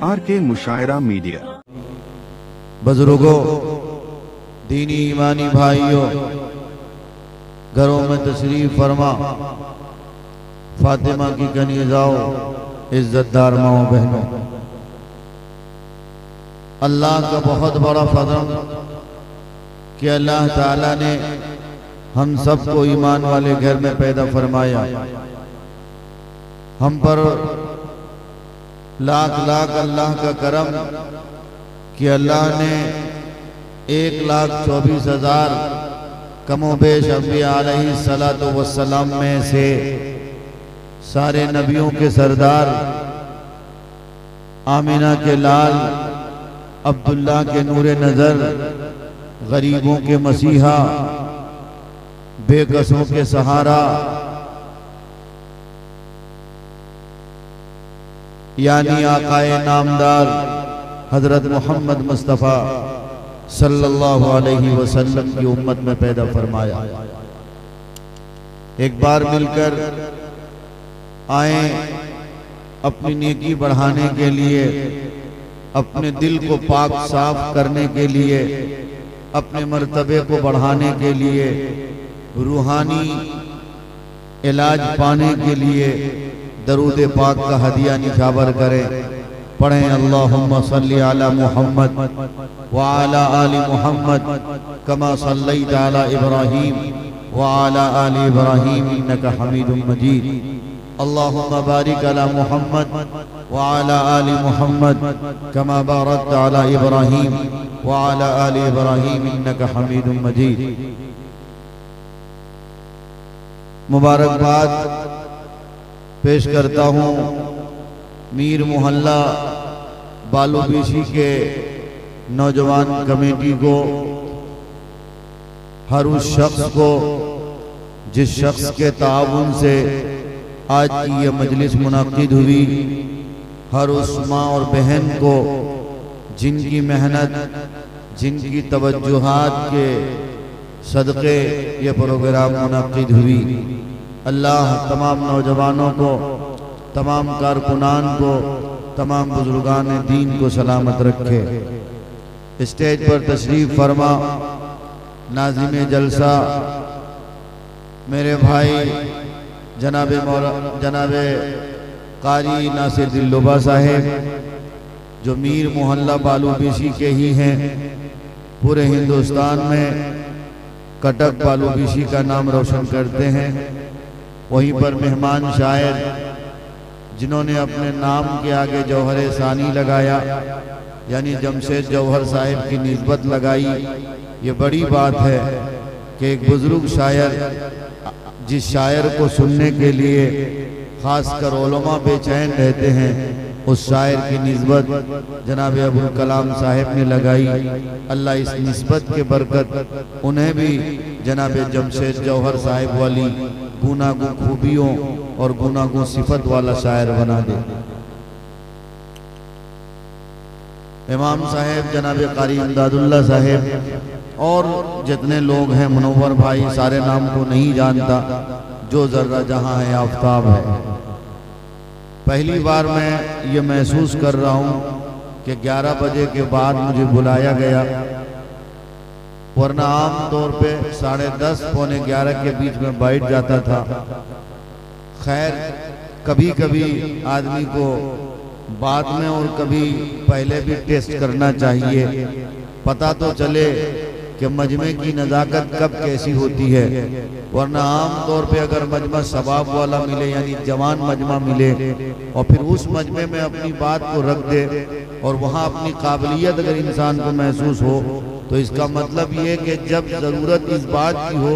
RK मुशायरा media. बुजुर्गों, दीनी ईमानी भाइयों, घरों में तशरीफ फरमा। फातिमा की कनीज़ाओं, इज्जतदार माओ बहनों, अल्लाह का बहुत बड़ा फज़ल कि अल्लाह ताला ने हम सबको ईमान वाले घर में पैदा फरमाया। हम पर लाख लाख अल्लाह का करम कि अल्लाह ने 1,24,000 कमोबेश अंबिया अलैहिस्सलातु वस्सलाम में से सारे नबियों के सरदार, आमिना के लाल, अब्दुल्ला के नूरे नजर, गरीबों के मसीहा, बेकसों के सहारा, यानी आकाए नामदार हजरत मोहम्मद मुस्तफ़ा सल्लल्लाहु अलैहि वसल्लम की उम्मत में पैदा फरमाया। एक बार मिलकर आए अपनी नेकी बढ़ाने के लिए, अपने दिल को पाक साफ करने के लिए, अपने मर्तबे को बढ़ाने के लिए, रूहानी इलाज पाने के लिए दरूद पाक का हदिया निछावर करें। पढ़ें अल्लाहुम्मा सल्ली अला मुहम्मद व अला आलि मुहम्मद कमा सल्लैता अला इब्राहीम व अला आलि इब्राहीम इन्नका हमीदुम मजीद। अल्लाहुम्मा बारिक अला मुहम्मद व अला आलि मुहम्मद कमा बारकता अला इब्राहीम व अला आलि इब्राहीम इन्नका हमीदुम मजीद। मुबारकबाद पेश करता हूँ मीर मोहल्ला बालूबीशी के नौजवान कमेटी को, हर उस शख्स को जिस शख्स के ताउन से आज की ये मजलिस मुनाकिद हुई, हर उस माँ और बहन को जिनकी मेहनत, जिनकी तवज्जुहात के सदक़े ये प्रोग्राम मुनाकिद हुई। अल्लाह तमाम नौजवानों को, तमाम कारकुनान को, तमाम बुजुर्गान दीन को सलामत रखे। स्टेज पर तशरीफ फरमा नाज़िम जलसा मेरे भाई जनाबे कारी नासिर दिल्लुबा साहेब, जो मीर मोहल्ला बालूबीशी के ही हैं, पूरे हिंदुस्तान में कटक बालूबीशी का नाम रोशन करते हैं। वहीं पर मेहमान शायर जिन्होंने अपने नाम के आगे जौहर सानी लगाया, यानी जमशेद जौहर साहिब की निस्बत लगाई। ये बड़ी बात है कि एक बुजुर्ग शायर, जिस शायर को सुनने के लिए खासकर उलमा बेचैन रहते हैं, उस शायर की निस्बत जनाब अबुल कलाम साहिब ने लगाई। अल्लाह इस निस्बत के बरकत उन्हें भी जनाब जमशेद जौहर साहिब वाली गुनागू खूबियों और गुनागू सिफत वाला शायर बना दे। इमाम साहेब जनाब कारी इमदादुल्लाह साहेब और जितने लोग हैं, मुनव्वर भाई, सारे नाम को नहीं जानता, जो जर्रा जहां है आफताब है। पहली बार मैं ये महसूस कर रहा हूँ कि 11 बजे के बाद मुझे बुलाया गया, वरना आम तौर पे 10:30 पौने 11 के बीच में बैठ जाता था। खैर, कभी कभी आदमी को बाद में और कभी पहले भी टेस्ट करना चाहिए, पता तो चले कि मजमे की नज़ाकत कब कैसी होती है। वरना आम तौर पे अगर मजमा सबाब वाला मिले, यानी जवान मजमा मिले, और फिर उस मजमे में अपनी बात को रख दे और वहाँ अपनी काबिलियत अगर इंसान को महसूस हो, तो इसका मतलब ये कि जब ज़रूरत इस बात की हो,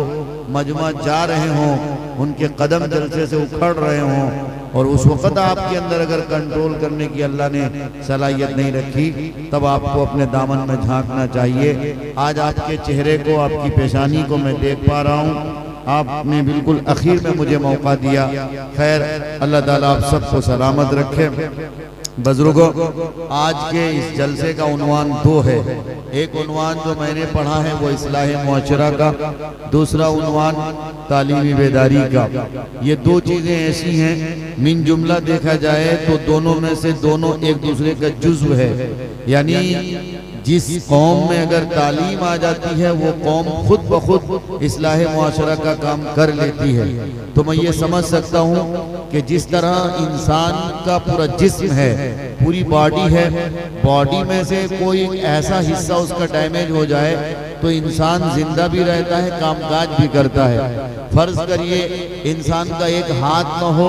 मजमा जा रहे हों, उनके कदम जलसे से उखड़ रहे हों, और उस वक़्त आपके अंदर अगर कंट्रोल करने की अल्लाह ने सलाहियत नहीं रखी, तब आपको अपने दामन में झांकना चाहिए। आज आपके चेहरे को, आपकी पेशानी को मैं देख पा रहा हूँ, आपने बिल्कुल आखिर में मुझे मौका दिया। खैर, अल्लाह ताला आप सबको सलामत रखे। बुजुर्गों, आज के इस जलसे का उन्वान दो है। एक उन्वान जो मैंने पढ़ा है वो इस्लाह मुआशरा का, दूसरा उन्वान तालीमी बेदारी का। ये दो चीज़ें ऐसी हैं, मिन जुमला देखा जाए तो दोनों में से दोनों एक दूसरे का जुज़्व है। यानी जिस कौम में अगर तालीम आ जाती है वो कौम खुद ब खुद इस्लाह मुआशरा का काम कर लेती है। तो मैं ये समझ सकता हूँ कि जिस तरह इंसान का पूरा जिस्म है, पूरी बॉडी है, बॉडी में से कोई ऐसा हिस्सा उसका डैमेज हो जाए तो इंसान जिंदा भी रहता है, कामकाज भी करता है। फर्ज करिए इंसान का एक हाथ न हो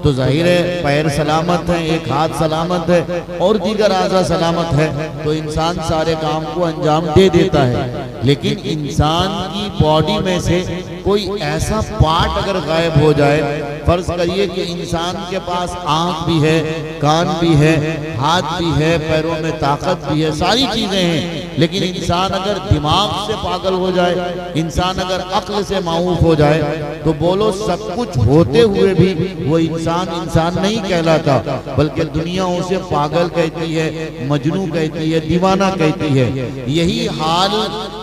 तो जाहिर है पैर सलामत है, एक हाथ सलामत है और दीगर आज़ा सलामत है तो इंसान सारे काम को अंजाम दे देता है। लेकिन इंसान की बॉडी में से कोई ऐसा पार्ट अगर गायब हो जाए, फर्ज करिए कि इंसान के पास आंख भी है, कान भी है, हाथ भी है, पैरों में ताकत भी है, सारी चीजें हैं, लेकिन इंसान अगर दिमाग से पागल हो जाए, इंसान अगर अक्ल से माऊफ हो जाए तो बोलो सब कुछ होते हुए भी वो इंसान नहीं कहलाता, बल्कि दुनिया उसे पागल कहती है, मजनू कहती है, दीवाना कहती है। यही हाल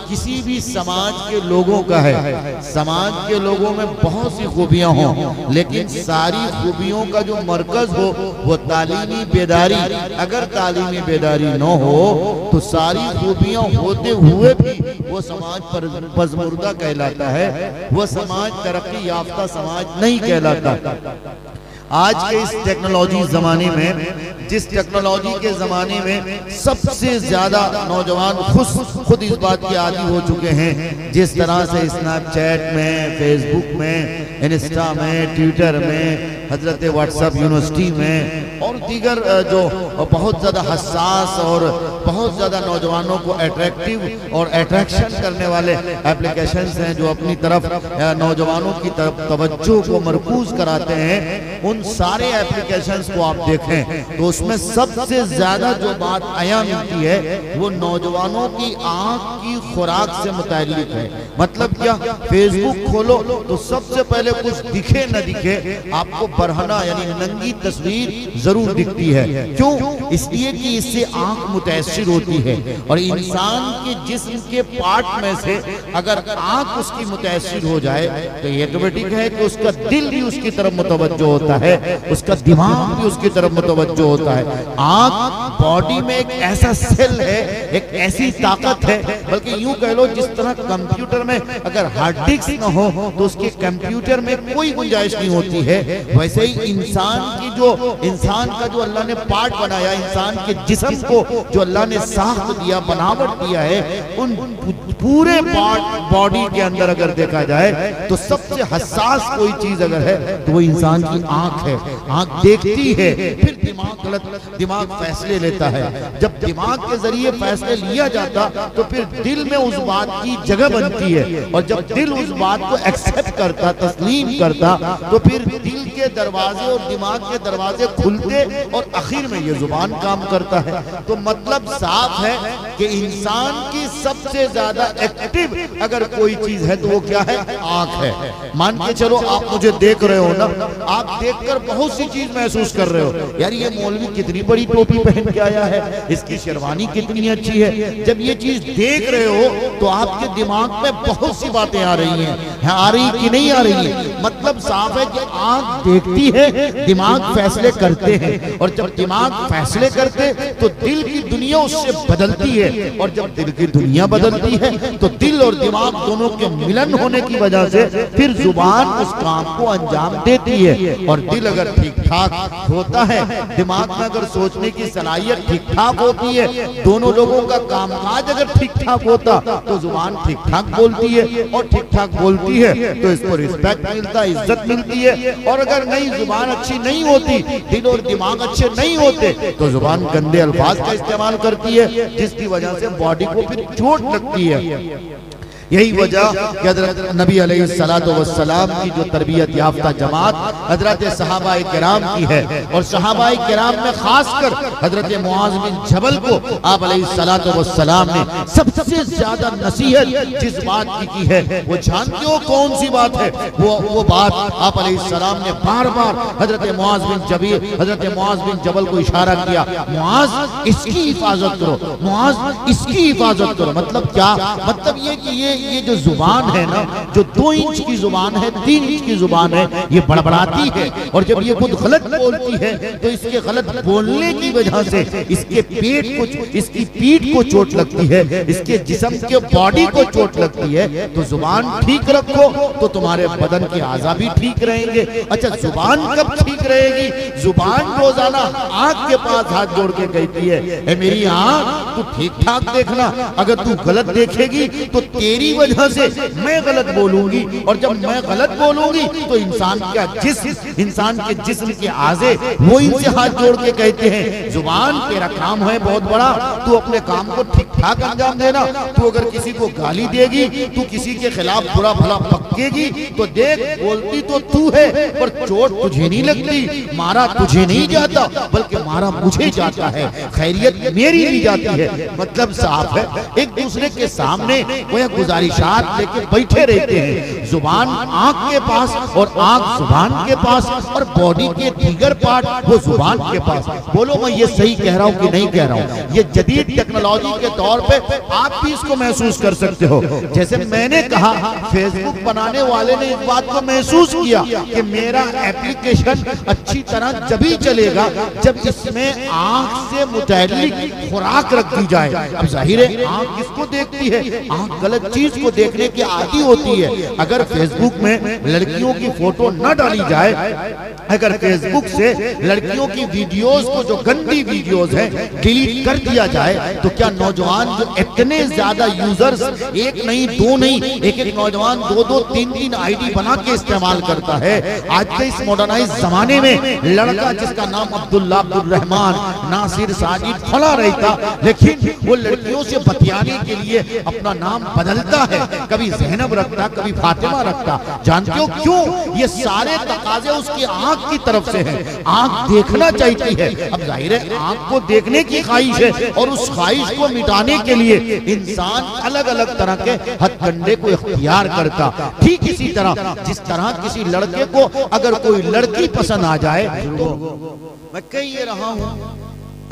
किसी भी समाज के लोगों का है। समाज के लोगों में बहुत सी खूबियां हों, लेकिन सारी खूबियों का जो मरकज हो वो तालीमी बेदारी। अगर तालीमी बेदारी न हो तो सारी खूबियां होते हुए भी वो समाज पर पज़मुर्दा कहलाता है, वो समाज तरक्की याफ्ता समाज नहीं कहलाता। आज के इस टेक्नोलॉजी जमाने में, जिस टेक्नोलॉजी के जमाने में सबसे ज्यादा नौजवान खुद इस बात के आदी हो चुके हैं, जिस तरह से स्नैपचैट में, फेसबुक में, इंस्टा में, ट्विटर में, हजरत व्हाट्सएप यूनिवर्सिटी में और दीगर जो बहुत ज्यादा हसास और बहुत ज्यादा नौजवानों को अट्रैक्टिव और अट्रैक्शन करने वाले एप्लीकेशंस हैं जो अपनी तरफ नौजवानों की तरफ तवज्जो को मरकूज कराते हैं, उन सारे एप्लीकेशंस को आप देखें तो उसमें सबसे ज्यादा जो बात आया मिलती है वो नौजवानों की आंख की खुराक से मुताल्लिक है। मतलब क्या, फेसबुक खोलो तो सबसे पहले कुछ दिखे न दिखे आपको बरहना यानी नंगी तस्वीर जरूर दिखती है। क्यों? इसलिए कि इससे आंख मुतासिर होती है और इंसान के जिस्म के पार्ट में से अगर आंख उसकी मुतासिर हो जाए तो ये ऑटोमेटिक है कि उसका दिल भी उसकी तरफ मुतवज्जो होता है, उसका दिमाग भी उसकी तरफ मुतवज्जो होता है। आंख बॉडी में एक ऐसा सेल है, एक ऐसी ताकत है, बल्कि यूं कह लो जिस तरह कंप्यूटर में अगर हार्ड डिस्क न हो तो उसके कंप्यूटर में कोई गुंजाइश नहीं होती है, वैसे ही इंसान का जो अल्लाह ने पार्ट बनाया, इंसान के जिस्म को जो अल्लाह ने साख्त दिया, बनावट दिया है, उन पूरे पार्ट बॉडी के अंदर अगर देखा जाए तो सबसे हसास कोई चीज अगर है तो वो इंसान की आंख है। आंख देखती है, फिर दिमाग फैसले लेता है। जब दिमाग के जरिए फैसले लिया जाता तो फिर दिल में उस बात की जगह बनती है और जब दिल उस बात को एक्सेप्ट करता, तस्लीम करता तो फिर दिल के दरवाजे और दिमाग के दरवाजे खुलते और आखिर में ये जुबान काम करता है। तो मतलब साफ है कि इंसान की सबसे ज्यादा एक्टिव अगर कोई चीज है तो वो क्या है? आंख है। मान के चलो आप मुझे देख रहे हो ना, आप देखकर बहुत सी चीज महसूस कर रहे हो, यार ये मौलवी कितनी बड़ी टोपी पहन के आया है, इसकी शेरवानी कितनी अच्छी है। जब ये चीज देख रहे हो तो आपके दिमाग में बहुत सी बातें आ रही हैं, आ रही कि नहीं आ रही है? मतलब साफ है कि आंख देखती है, दिमाग फैसले करते हैं और जब दिमाग फैसले करते तो दिल की दुनिया उससे बदलती है और जब दिल की दुनिया बदलती है तो दिल और दिमाग दोनों के मिलन होने की वजह से फिर जुबान उस काम को अंजाम देती है। और दिल अगर ठीक ठाक होता है, दिमाग में अगर सोचने की सलाहियत ठीक ठाक होती है, दोनों लोगों का कामकाज अगर ठीक ठाक होता तो जुबान ठीक ठाक बोलती है और ठीक ठाक बोलती है तो इसको रिस्पेक्ट मिलता है, इज्जत मिलती है। और अगर नहीं, जुबान अच्छी नहीं होती, दिल और दिमाग अच्छे नहीं होते तो जुबान गंदे अल्फाज का इस्तेमाल करती है जिसकी वजह से बॉडी को फिर चोट लगती है। यही वजह कि हजरत नबी अलैहिस्सलातु वस्सलाम की जो तरबियत याफ्ता जमात हजरत सहाबाए किराम की है, और सहाबाए किराम में खासकर हजरत मुआज बिन जबल को आप अलैहिस्सलातु वस्सलाम ने सबसे ज्यादा नसीहत जिस बात की है वो जानते हो कौन सी बात है? वो बात आप अलैहिस्सलाम ने बार बार हजरत मुआज बिन जबल को इशारा किया, मुआज इसकी हिफाजत करो, मुआज इसकी हिफाजत करो। मतलब क्या? मतलब ये कि ये जो जुबान है ना, जो 2 इंच की जुबान है, 3 इंच की जुबान है, ये बड़बड़ाती है, और जब ये खुद गलत बोलती है तो इसके गलत बोलने की वजह से इसकी पीठ को चोट लगती है, इसके जिस्म के बॉडी को चोट लगती है। तो जुबान ठीक रखो तो तुम्हारे बदन के आज़ा भी ठीक रहेंगे। अच्छा, जुबान कब ठीक रहेगी? जुबान रोजाना आँख के पास हाथ जोड़ के कहती है, मेरी आँख तू ठीक ठाक देखना, अगर तू गलत देखेगी तो तेरी वजह से मैं गलत बोलूंगी, और जब मैं गलत बोलूंगी तो इंसान के जिस्म के आज़े वो इनसे हाथ जोड़ के कहते हैं, जुबान तेरा काम है बहुत बड़ा, तू अपने काम को ठीक ठाक अंजाम देना। तू अगर किसी को गाली देगी, तू किसी के खिलाफ बुरा भला बकेगी, तो देख बोलती तो तू है पर चोट तुझे नहीं लगती, मारा तुझे नहीं जाता बल्कि मारा मुझे जाता है, खैरियत मेरी ली जाती है। मतलब साफ है, एक दूसरे के सामने वो गुजारिशात लेके बैठे रहते हैं, जुबान आंख के पास और आंख जुबान के पास, और बॉडी के दीगर पार्ट वो जुबान के पास। बोलो मैं ये सही कह रहा हूँ कि नहीं कह रहा हूँ? ये जदीद टेक्नोलॉजी के तौर पे आप भी इसको महसूस कर सकते हो। जैसे मैंने कहा, फेसबुक बनाने वाले ने इस बात को महसूस किया कि मेरा एप्लीकेशन अच्छी तरह जभी चलेगा जब इसमें आंख से मुतल्लिक खुराक रख दी जाए। अब जाहिर है आंख किसको देखती है? आंख गलत चीज को देखने की आदी होती है। अगर फेसबुक में लड़कियों की फोटो न डाली जाए, अगर फेसबुक से लड़कियों की वीडियोस को, जो गंदी वीडियोस हैं, डिलीट कर दिया जाए, तो क्या नौजवान जो इतने ज्यादा यूजर्स, एक नहीं दो नहीं, एक नौजवान 2-2 3-3 आईडी बना के इस्तेमाल करता है। आज के इस मॉडर्नाइज जमाने में लड़का जिसका नाम अब्दुल्ला, अब्दुल रहमान, नासिर, साजिद फला रहता, लेकिन वो लड़कियों से बतियाने के लिए अपना नाम बदलता है, कभी ज़ैनब रखता, कभी फातिमा रखता। जानते हो क्यों? ये सारे तकाजे उसकी आंख की तरफ से हैं। आंख देखना चाहती है। अब जाहिर है आंख को देखने की ख्वाहिश है, और उस ख्वाहिश को मिटाने के लिए इंसान अलग अलग तरह के हथकंडे को इख्तियार करता। ठीक इसी तरह जिस तरह किसी लड़के को अगर कोई लड़की पसंद आ जाए, तो मैं कह ये रहा हूं,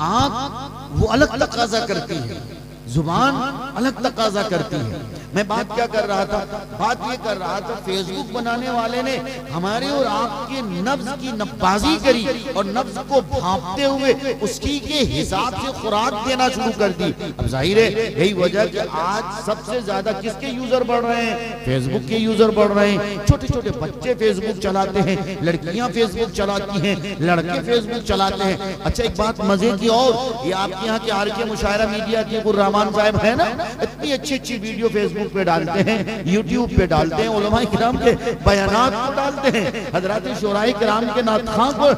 आंख वो अलग तकाजा करती है, जुबान अलग तकाजा करती है। मैं बात क्या कर रहा था? बात ये कर रहा था, फेसबुक बनाने वाले ने हमारे और आपके नफ्स की नब्बाजी करी, और नफ्स को भांपते हुए उसकी के हिसाब से खुराक देना शुरू कर दी। अब जाहिर है यही वजह कि आज सबसे ज्यादा किसके यूजर बढ़ रहे हैं? फेसबुक के यूजर बढ़ रहे हैं। छोटे छोटे बच्चे फेसबुक चलाते हैं, लड़कियां फेसबुक चलाती हैं, लड़के फेसबुक चलाते हैं। अच्छा, एक बात मजे की, और ये आपके यहाँ के आर के मुशायरा मीडिया के रहमान साहब है ना, इतनी अच्छी अच्छी वीडियो फेसबुक पे डालते हैं, यूट्यूब पे डालते हैं, उलमाए किराम के बयानात को डालते हैं, हजरत शोराए किराम के नातखां को,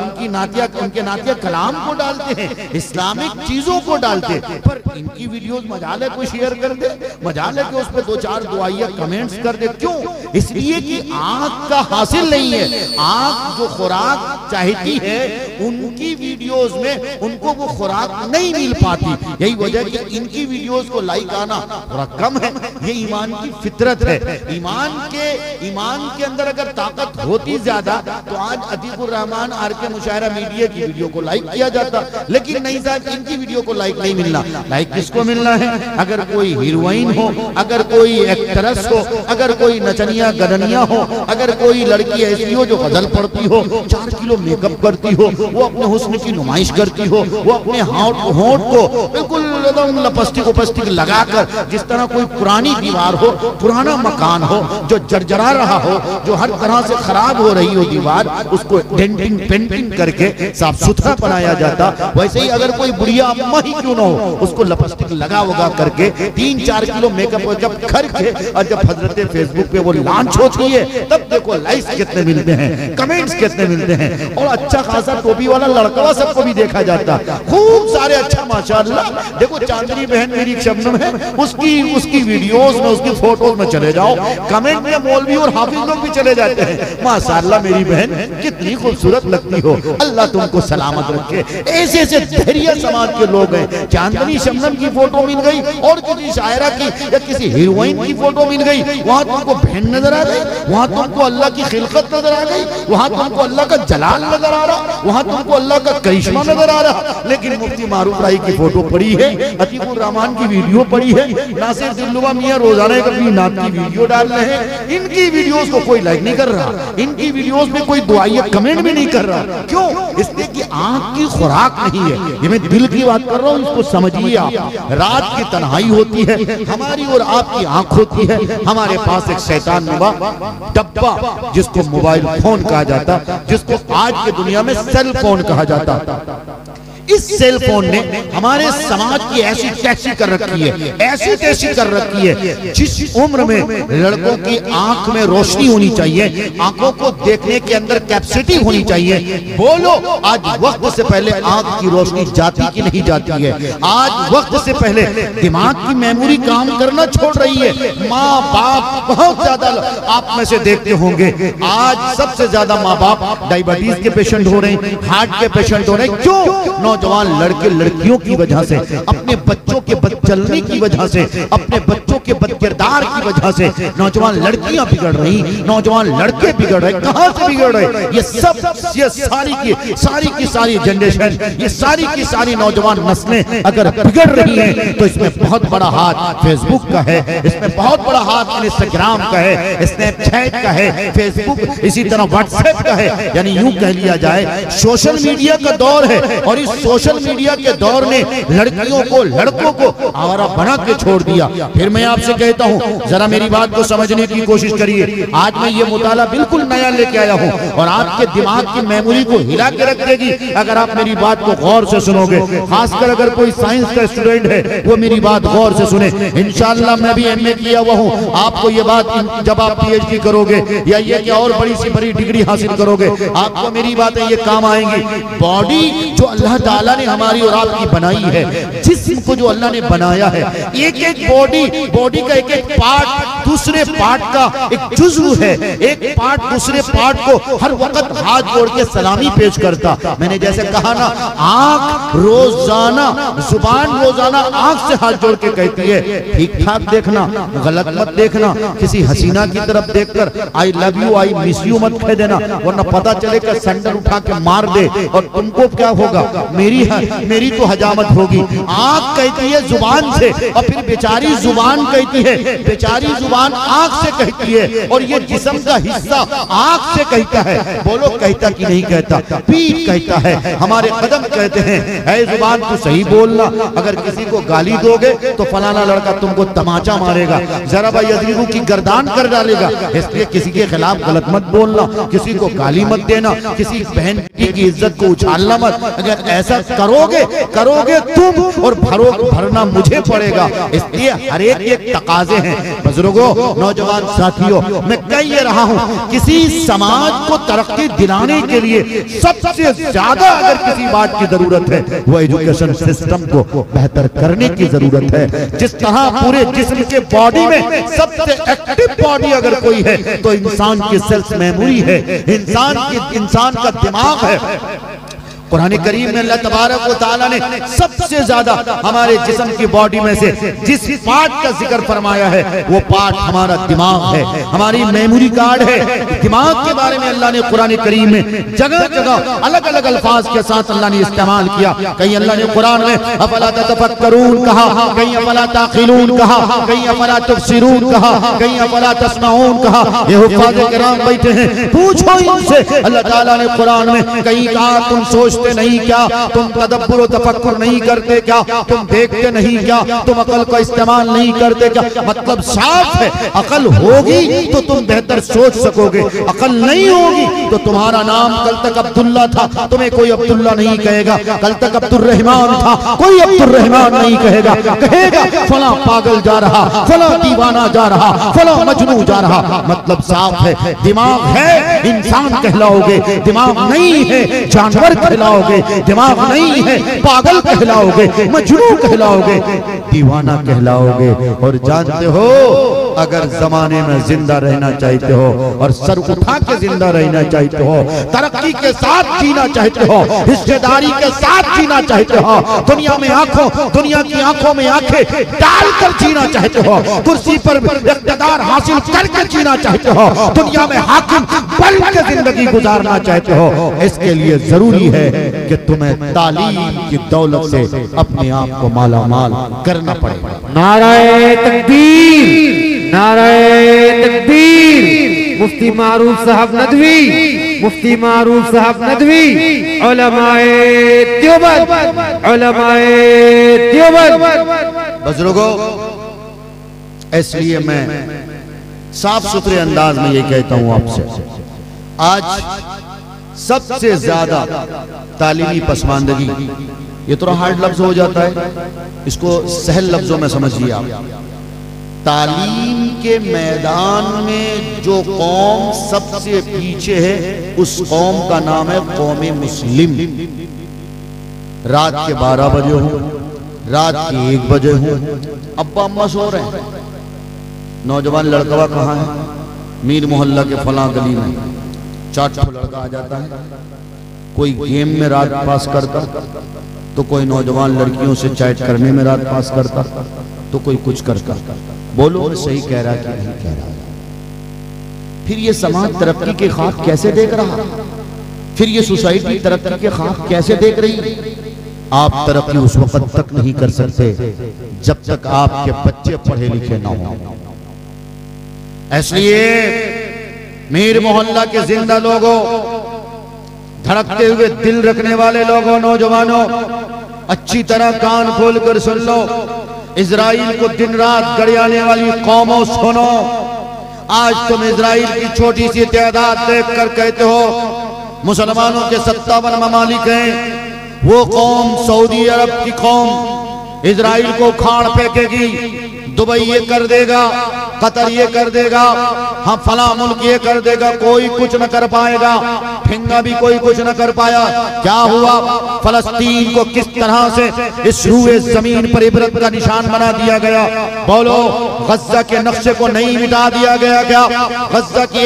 उनके नातिया कलाम को डालते हैं, इस्लामिक चीजों को डालते हैं। पर इनकी वीडियोस मजाले को शेयर कर दे, मजाले के उस पर 2-4 दुआइया कमेंट्स कर दे। क्यों? इसलिए कि आंख का हासिल नहीं है। आंख जो खुराक चाहती है उनकी वीडियोस में उनको वो खुराक नहीं मिल पाती। यही वजह कि इनकी वीडियोस को लाइक आना थोड़ा कम है। ये ईमान की फितरत है। ईमान के अंदर अगर ताकत होती ज्यादा तो आज अतीकुर रहमान आर के मुशायरा मीडिया की वीडियो को लाइक किया जाता, लेकिन नहीं साहब, इनकी वीडियो को लाइक नहीं मिलना। लाइक किसको मिलना है? अगर कोई हीरोइन हो, अगर कोई एक्ट्रेस हो, अगर कोई नचनिया गदनिया हो, अगर कोई लड़की ऐसी हो जो गजल पढ़ती हो, 4 किलो मेकअप करती हो, वो अपने हुस्न की नुमाइश करती हो, वो अपने होंठ को बिल्कुल लिपस्टिक लगाकर, जिस तरह कोई पुरानी दीवार हो, पुराना मकान हो जो जर्जरा रहा हो, जो हर तरह से खराब हो रही हो दीवार, उसको डेंटिंग पेंटिंग करके साफ सुथरा बनाया जाता। वैसे ही अगर कोई बुढ़िया अम्मा ही क्यों ना हो, उसको लिपस्टिक लगा वगा करके 3-4 किलो मेकअप करके, और जब हजरत फेसबुक पे वो लॉन्च होती है तब देखो लाइक्स कितने मिलते हैं, कमेंट्स कितने मिलते हैं, और अच्छा खासा टोपी वाला लड़का सबको भी देखा जाता, खूब सारे। अच्छा माशाल्लाह, देखो चांदनी बहन मेरी शबनम है, उसकी वीडियो वीडियोस में, उसकी फोटोज में चले जाओ, कमेंट में मौलवी और हाफिज लोग भी चले जाते हैं, माशाअल्लाह मेरी बहन कितनी खूबसूरत लगती हो, अल्लाह तुमको सलामत रखे। ऐसे ऐसे धैर्य समाज के लोग हैं। चांदनी शबनम की फोटो मिल गई और किसी शायरा की या किसी हीरोइन की फोटो मिल गई, वहां तुमको बहन नजर आ गई, वहां तुमको अल्लाह की खिलकत नजर आ गई, वहां तुमको अल्लाह का जलाल नजर आ रहा, वहां तुमको अल्लाह का करिश्मा नजर आ रहा। लेकिन मुफ्ती मारूफ राही की फोटो पड़ी है, अतीकुर रहमान की वीडियो पड़ी है, नासिर दिलरुबा मियां रोजाना कभी नात की वीडियो डाल रहे हैं, इनकी वीडियोस को कोई लाइक नहीं कर रहा, इनकी वीडियोस में कोई दुआइया कमेंट भी नहीं कर रहा। क्यों? इसलिए कि आंख की खुराक नहीं है। ये मैं दिल की बात कर रहा हूँ, इसको समझिए आप। रात की तन्हाई होती है, हमारी और आपकी आंख होती है, हमारे पास एक शैतान नुमा डब्बा जिसको मोबाइल फोन कहा जाता, जिसको आज की दुनिया में सेल फोन कहा जाता, इस सेल फोन ने हमारे समाज की ऐसी टैक्सी कर रखी है, ऐसी टैक्सी कर रखी है। जिस उम्र में लड़कों की आंख में रोशनी होनी चाहिए, आंखों को देखने के अंदर कैपेसिटी होनी चाहिए, बोलो आज वक्त से पहले आंख की रोशनी जाती कि नहीं जाती है? आज वक्त से पहले दिमाग की मेमोरी काम करना छोड़ रही है। माँ बाप बहुत ज्यादा आप में से देखते होंगे, आज सबसे ज्यादा माँ बाप डायबिटीज के पेशेंट हो रहे हैं, हार्ट के पेशेंट हो रहे हैं। क्यों? नौजवान लड़के लड़कियों की वजह से, अपने बच्चों के बदचलने की वजह से, अपने बच्चों के बदकिरदार की वजह से नौजवान लड़कियां बिगड़ रही, नौजवान लड़के बिगड़ रहे। कहां से बिगड़ रहे? ये सब, ये सारी की सारी जनरेशन, ये सारी की सारी नौजवान नस्लें अगर बिगड़ रही हैं तो इसमें बहुत बड़ा हाथ फेसबुक का है, इसमें बहुत बड़ा हाथ इंस्टाग्राम का है, स्नैपचैट का है, फेसबुक इसी तरह व्हाट्सएप का है। यानी यूं कह लिया जाए सोशल मीडिया का दौर है, और इस सोशल मीडिया के दौर ने लड़कियों को, लड़कों को आवारा बना के छोड़ दिया। फिर मैं आपसे कहता हूं, जरा मेरी बात को समझने की कोशिश करिए। आज मैं ये मुताला बिल्कुल नया लेके आया हूं और आपके दिमाग की मेमोरी को हिला के रख देगी अगर आप मेरी बात को गौर से सुनोगे। खासकर अगर कोई साइंस का स्टूडेंट है वो मेरी बात गौर से सुने। इंशाअल्लाह मैं भी एमए किया हुआ हूं, आपको ये बात जब आप पीएचडी करोगे या ये क्या और बड़ी सी बड़ी डिग्री हासिल करोगे, आपको मेरी बातें ये काम आएंगी। बॉडी जो अल्लाह ताला ने हमारी और आपकी बनाई है, जिस्म को जो अल्लाह ने बनाया है, एक एक बॉडी का एक एक पार्ट दूसरे पार्ट का एक जुज़्व है, एक पार्ट दूसरे पार्ट को हर वक्त हाथ जोड़ के सलामी पेश करता। मैंने जैसे कहा ना, आंख रोजाना, जुबान रोजाना आंख से हाथ जोड़ के कहती है ठीक ठाक देखना, गलत मत देखना, किसी हसीना की तरफ देखकर I love you, I miss you मत कह देना, वरना पता चलेगा सैंडल उठा के मार दे और तुमको क्या होगा, मेरी तो हजामत होगी। आंख कहती है जुबान से, और फिर बेचारी जुबान कहती है, बेचारी जुबान आंख से कहती है, और ये जिस्म का हिस्सा आंख से कहता है। बोलो कहता कि नहीं कहता? पीठ कहता है, हमारे कदम कहते हैं ऐ जुबान तू सही बोलना, अगर किसी को गाली दोगे तो फलाना लड़का तुमको तमाचा मारेगा, जरा भाई यजीरू की गर्दान कर डालेगा। इसलिए किसी के खिलाफ गलत मत बोलना, किसी को गाली मत देना, किसी बहन की इज्जत को उछालना मत। अगर ऐसा करोगे तुम और भरना मुझे पड़ेगा। इसलिए हर एक एक तकाजे हैं। बुजुर्गों, नौजवान साथियों, मैं कह ये रहा हूं, किसी समाज को तरक्की दिलाने के लिए सबसे ज्यादा अगर किसी बात की जरूरत है वो एजुकेशन सिस्टम को बेहतर करने की जरूरत है। जिस तरह पूरे जिस्म के बॉडी में सबसे एक्टिव बॉडी अगर कोई है तो इंसान की सेल्स मेमोरी है, इंसान का दिमाग है। कुरान करीम में अल्लाह तबारक व तआला ने सबसे ज्यादा हमारे जिस्म की बॉडी में से जिस पार्ट का जिक्र फरमाया है वो पार्ट हमारा दिमाग है, हमारी मेमोरी कार्ड है। दिमाग के बारे में अल्लाह ने कुरान करीम में जगह जगह अलग अलग अल्फाज के साथ अल्लाह ने इस्तेमाल किया। कहीं अल्लाह ने कुरान में अफला ततफक्करून कहा, कहीं अफला ताक़िलून कहा, कहीं अफला तुबसिरून कहा, कहीं अफला तस्माऊन कहा। ये हुफ़ाज़ किराम बैठे हैं, पूछो इनसे। अल्लाह ताला ने कुरान में कहीं कहा तुम सोचते नहीं क्या, तुम तदब्बुर व तफक्कुर नहीं करते क्या, तुम देखते नहीं क्या, तुम अकल का इस्तेमाल नहीं करते क्या। मतलब साफ है, अकल होगी तो तुम बेहतर सोच सकोगे, अकल नहीं होगी तो तुम्हारा नाम कल तक अब्दुल्ला था, तुम्हें कोई अब्दुल्ला नहीं कहेगा। कल तक अब्दुर्रहमान था, कोई अब्दुर्रहमान नहीं कहेगा। कहेगा फला पागल जा रहा, फला दीवाना जा रहा, फला मजनू जा रहा। मतलब साफ है, दिमाग है इंसान कहलाओगे, दिमाग नहीं है जानवर कहलाओगे। कहलाओगे, दिमाग नहीं है पागल कहलाओगे, मजनू कहलाओगे, दीवाना कहलाओगे। और जानते हो अगर जमाने में जिंदा रहना चाहते हो और सर उठा के जिंदा रहना चाहते हो, तरक्की के साथ जीना चाहते हो, हिस्सेदारी के साथ जीना चाहते हो, दुनिया की आंखों में आंखें डालकर जीना चाहते हो, कुर्सी पर इख्तिदार हासिल करके जीना चाहते हो, दुनिया में हाकिम बन के जिंदगी गुजारना चाहते हो, इसके लिए जरूरी है कि तुम्हें तालीम की दौलत से अपने आप को माला माल करना पड़ेगा। नाराए तकबीर, नाराए तकबीर। मुफ्ती मारूफ साहब नदवी, मुफ्ती मारूफ साहब नदवी, उलमाए देवबंद, उलमाए देवबंद। बुजुर्गों, इसलिए मैं साफ सुथरे अंदाज में ये कहता हूं आपसे, आज सबसे ज्यादा तालीमी पसमानदगी, ये थोड़ा हार्ड लफ्ज हो जाता है, इसको सहल लफ्जों में समझिए आप। तालीम के मैदान में जो कौम सबसे पीछे है उस कौम का नाम है कौम मुस्लिम। रात के 12 बजे हो, रात के 1 बजे हो, अब्बा अम्मा सो रहे हैं, नौजवान लड़का कहाँ है, मीर मोहल्ला के फलां गली में 4 लड़का आ जाता है, कोई गेम में रात पास करता, तो कोई नौजवान लड़कियों से चैट करने में रात पास करता, तो कोई कुछ करता। बोलो मैं सही कह रहा कि नहीं कह रहा? फिर ये समाज तरक्की के ख्वाब कैसे देख रहा? फिर ये सोसाइटी तरक्की के ख्वाब कैसे देख रही? आप तरक्की उस वक्त तक नहीं कर सकते जब तक आपके बच्चे पढ़े लिखे ना हो। इसलिए मीर मोहल्ला के जिंदा लोगों, धड़कते हुए दिल रखने वाले लोगों, नौजवानों, अच्छी तरह कान खोल कर सुन लो। इजराइल को दिन रात गड़ियाने वाली कौमों सुनो, आज तुम इजराइल की छोटी सी तादाद देखकर कहते हो मुसलमानों के 57 ममालिक हैं, वो कौम सऊदी अरब की कौम इजराइल को उखाड़ फेंकेगी, दुबई ये कर देगा, कतर ये कर देगा, हम फला मुल्क ये कर देगा, कोई कुछ न कर पाएगा। फिंगा भी कोई कुछ न कर पाया। क्या हुआ? फलस्तीन को किस तरह से इस रूए जमीन पर इबरत का निशान बना दिया गया। बोलो, गज्जा के नक्शे को नहीं मिटा दिया गया क्या? गज्जा की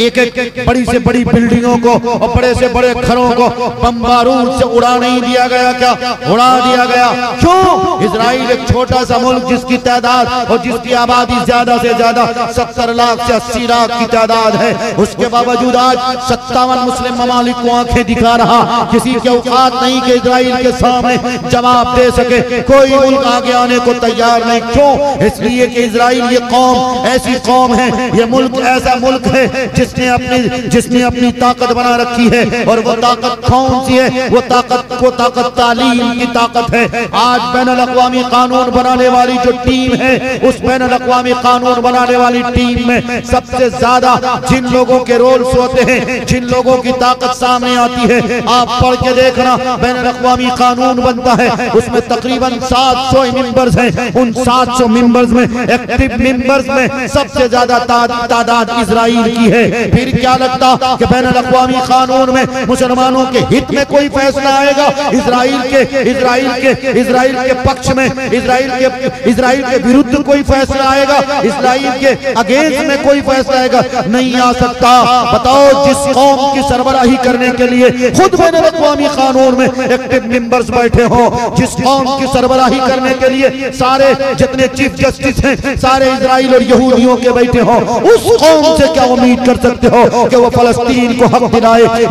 एक एक बड़ी से बड़ी बिल्डिंगों को और बड़े से बड़े घरों को बम बारूद से उड़ा नहीं दिया गया क्या? उड़ा दिया गया। क्यों? इजराइल एक छोटा सा मुल्क जिसकी तादाद और जिसकी आबादी ज्यादा से ज्यादा 70 लाख से 80 लाख की तादाद है, उसके बावजूद आज 57 मुस्लिम ममालिक को आंखें दिखा रहा। किसी के औकात नहीं कि इजराइल के सामने जवाब दे सके, कोई मुल्क आगे आने को तैयार नहीं। क्यों? इसलिए कि इजराइल ये कौम ऐसी कौम है, ये मुल्क ऐसा मुल्क है जिसने अपनी ताकत बना रखी है। और वो ताकत कौन सी है? वो ताकत तालीम की ताकत है। आज बैनुल अक़वामी कानून बनाने वाली जो टीम है, उस बैनुल अक़वामी कानून बनाने वाली टीम में सबसे ज्यादा जिन लोगों के रोल्स होते हैं, जिन लोगों की ताकत सामने आती है, आप पढ़ के देखना, बैनुल अक़वामी कानून बनता है, उसमें तकरीबन 700 मेंबर्स हैं। उन 700 मेंबर्स में, एक्टिव मेंबर्स में सबसे ज्यादा तादाद इजराइल की है। फिर क्या लगता कि बैनुल अक़वामी कानून में मुसलमानों के हित में कोई फैसला आएगा? इजराइल के पक्ष में, इजराइल के विरुद्ध कोई फैसला आएगा? इजराइल के अगेंस्ट में कोई फैसला आएगा? नहीं आ सकता। बताओ, जिस कौम की सरबराही करने के लिए खुद बैनुल अक़वामी कानून में एक्टिव मेंबर्स बैठे हो, जिस कौम की सरबराही करने के लिए सारे जितने चीफ जस्टिस हैं सारे इजराइल और यहूदियों के बैठे हो, उस कौम से क्या उम्मीद कर सकते हो कि वो फलस्तीन को हक दिलाए?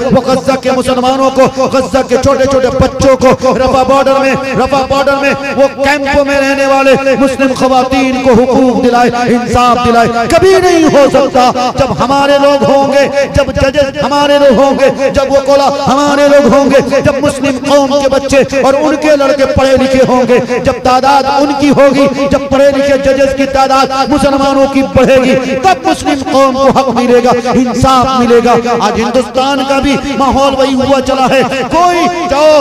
वो गज्जा के मुसलमानों को, गज्जा के छोटे छोटे बच्चों को, रफा बॉर्डर में वो कैंपों में रहने वाले मुस्लिम खवातीन को हुकूक दिलाए, इंसाफ दिलाए? कभी नहीं हो सकता। जब हमारे लोग होंगे, जब जजेस हमारे लोग होंगे, जब वो कोला हमारे लोग होंगे, जब मुस्लिम कौम के बच्चे और उनके लड़के पढ़े लिखे होंगे, जब तादाद उनकी होगी, जब पढ़े लिखे जजेस की तादाद मुसलमानों की बढ़ेगी, तब मुस्लिम कौम को हक मिलेगा, इंसाफ मिलेगा। आज हिंदुस्तान का भी माहौल वही हुआ चला है। कोई जाओ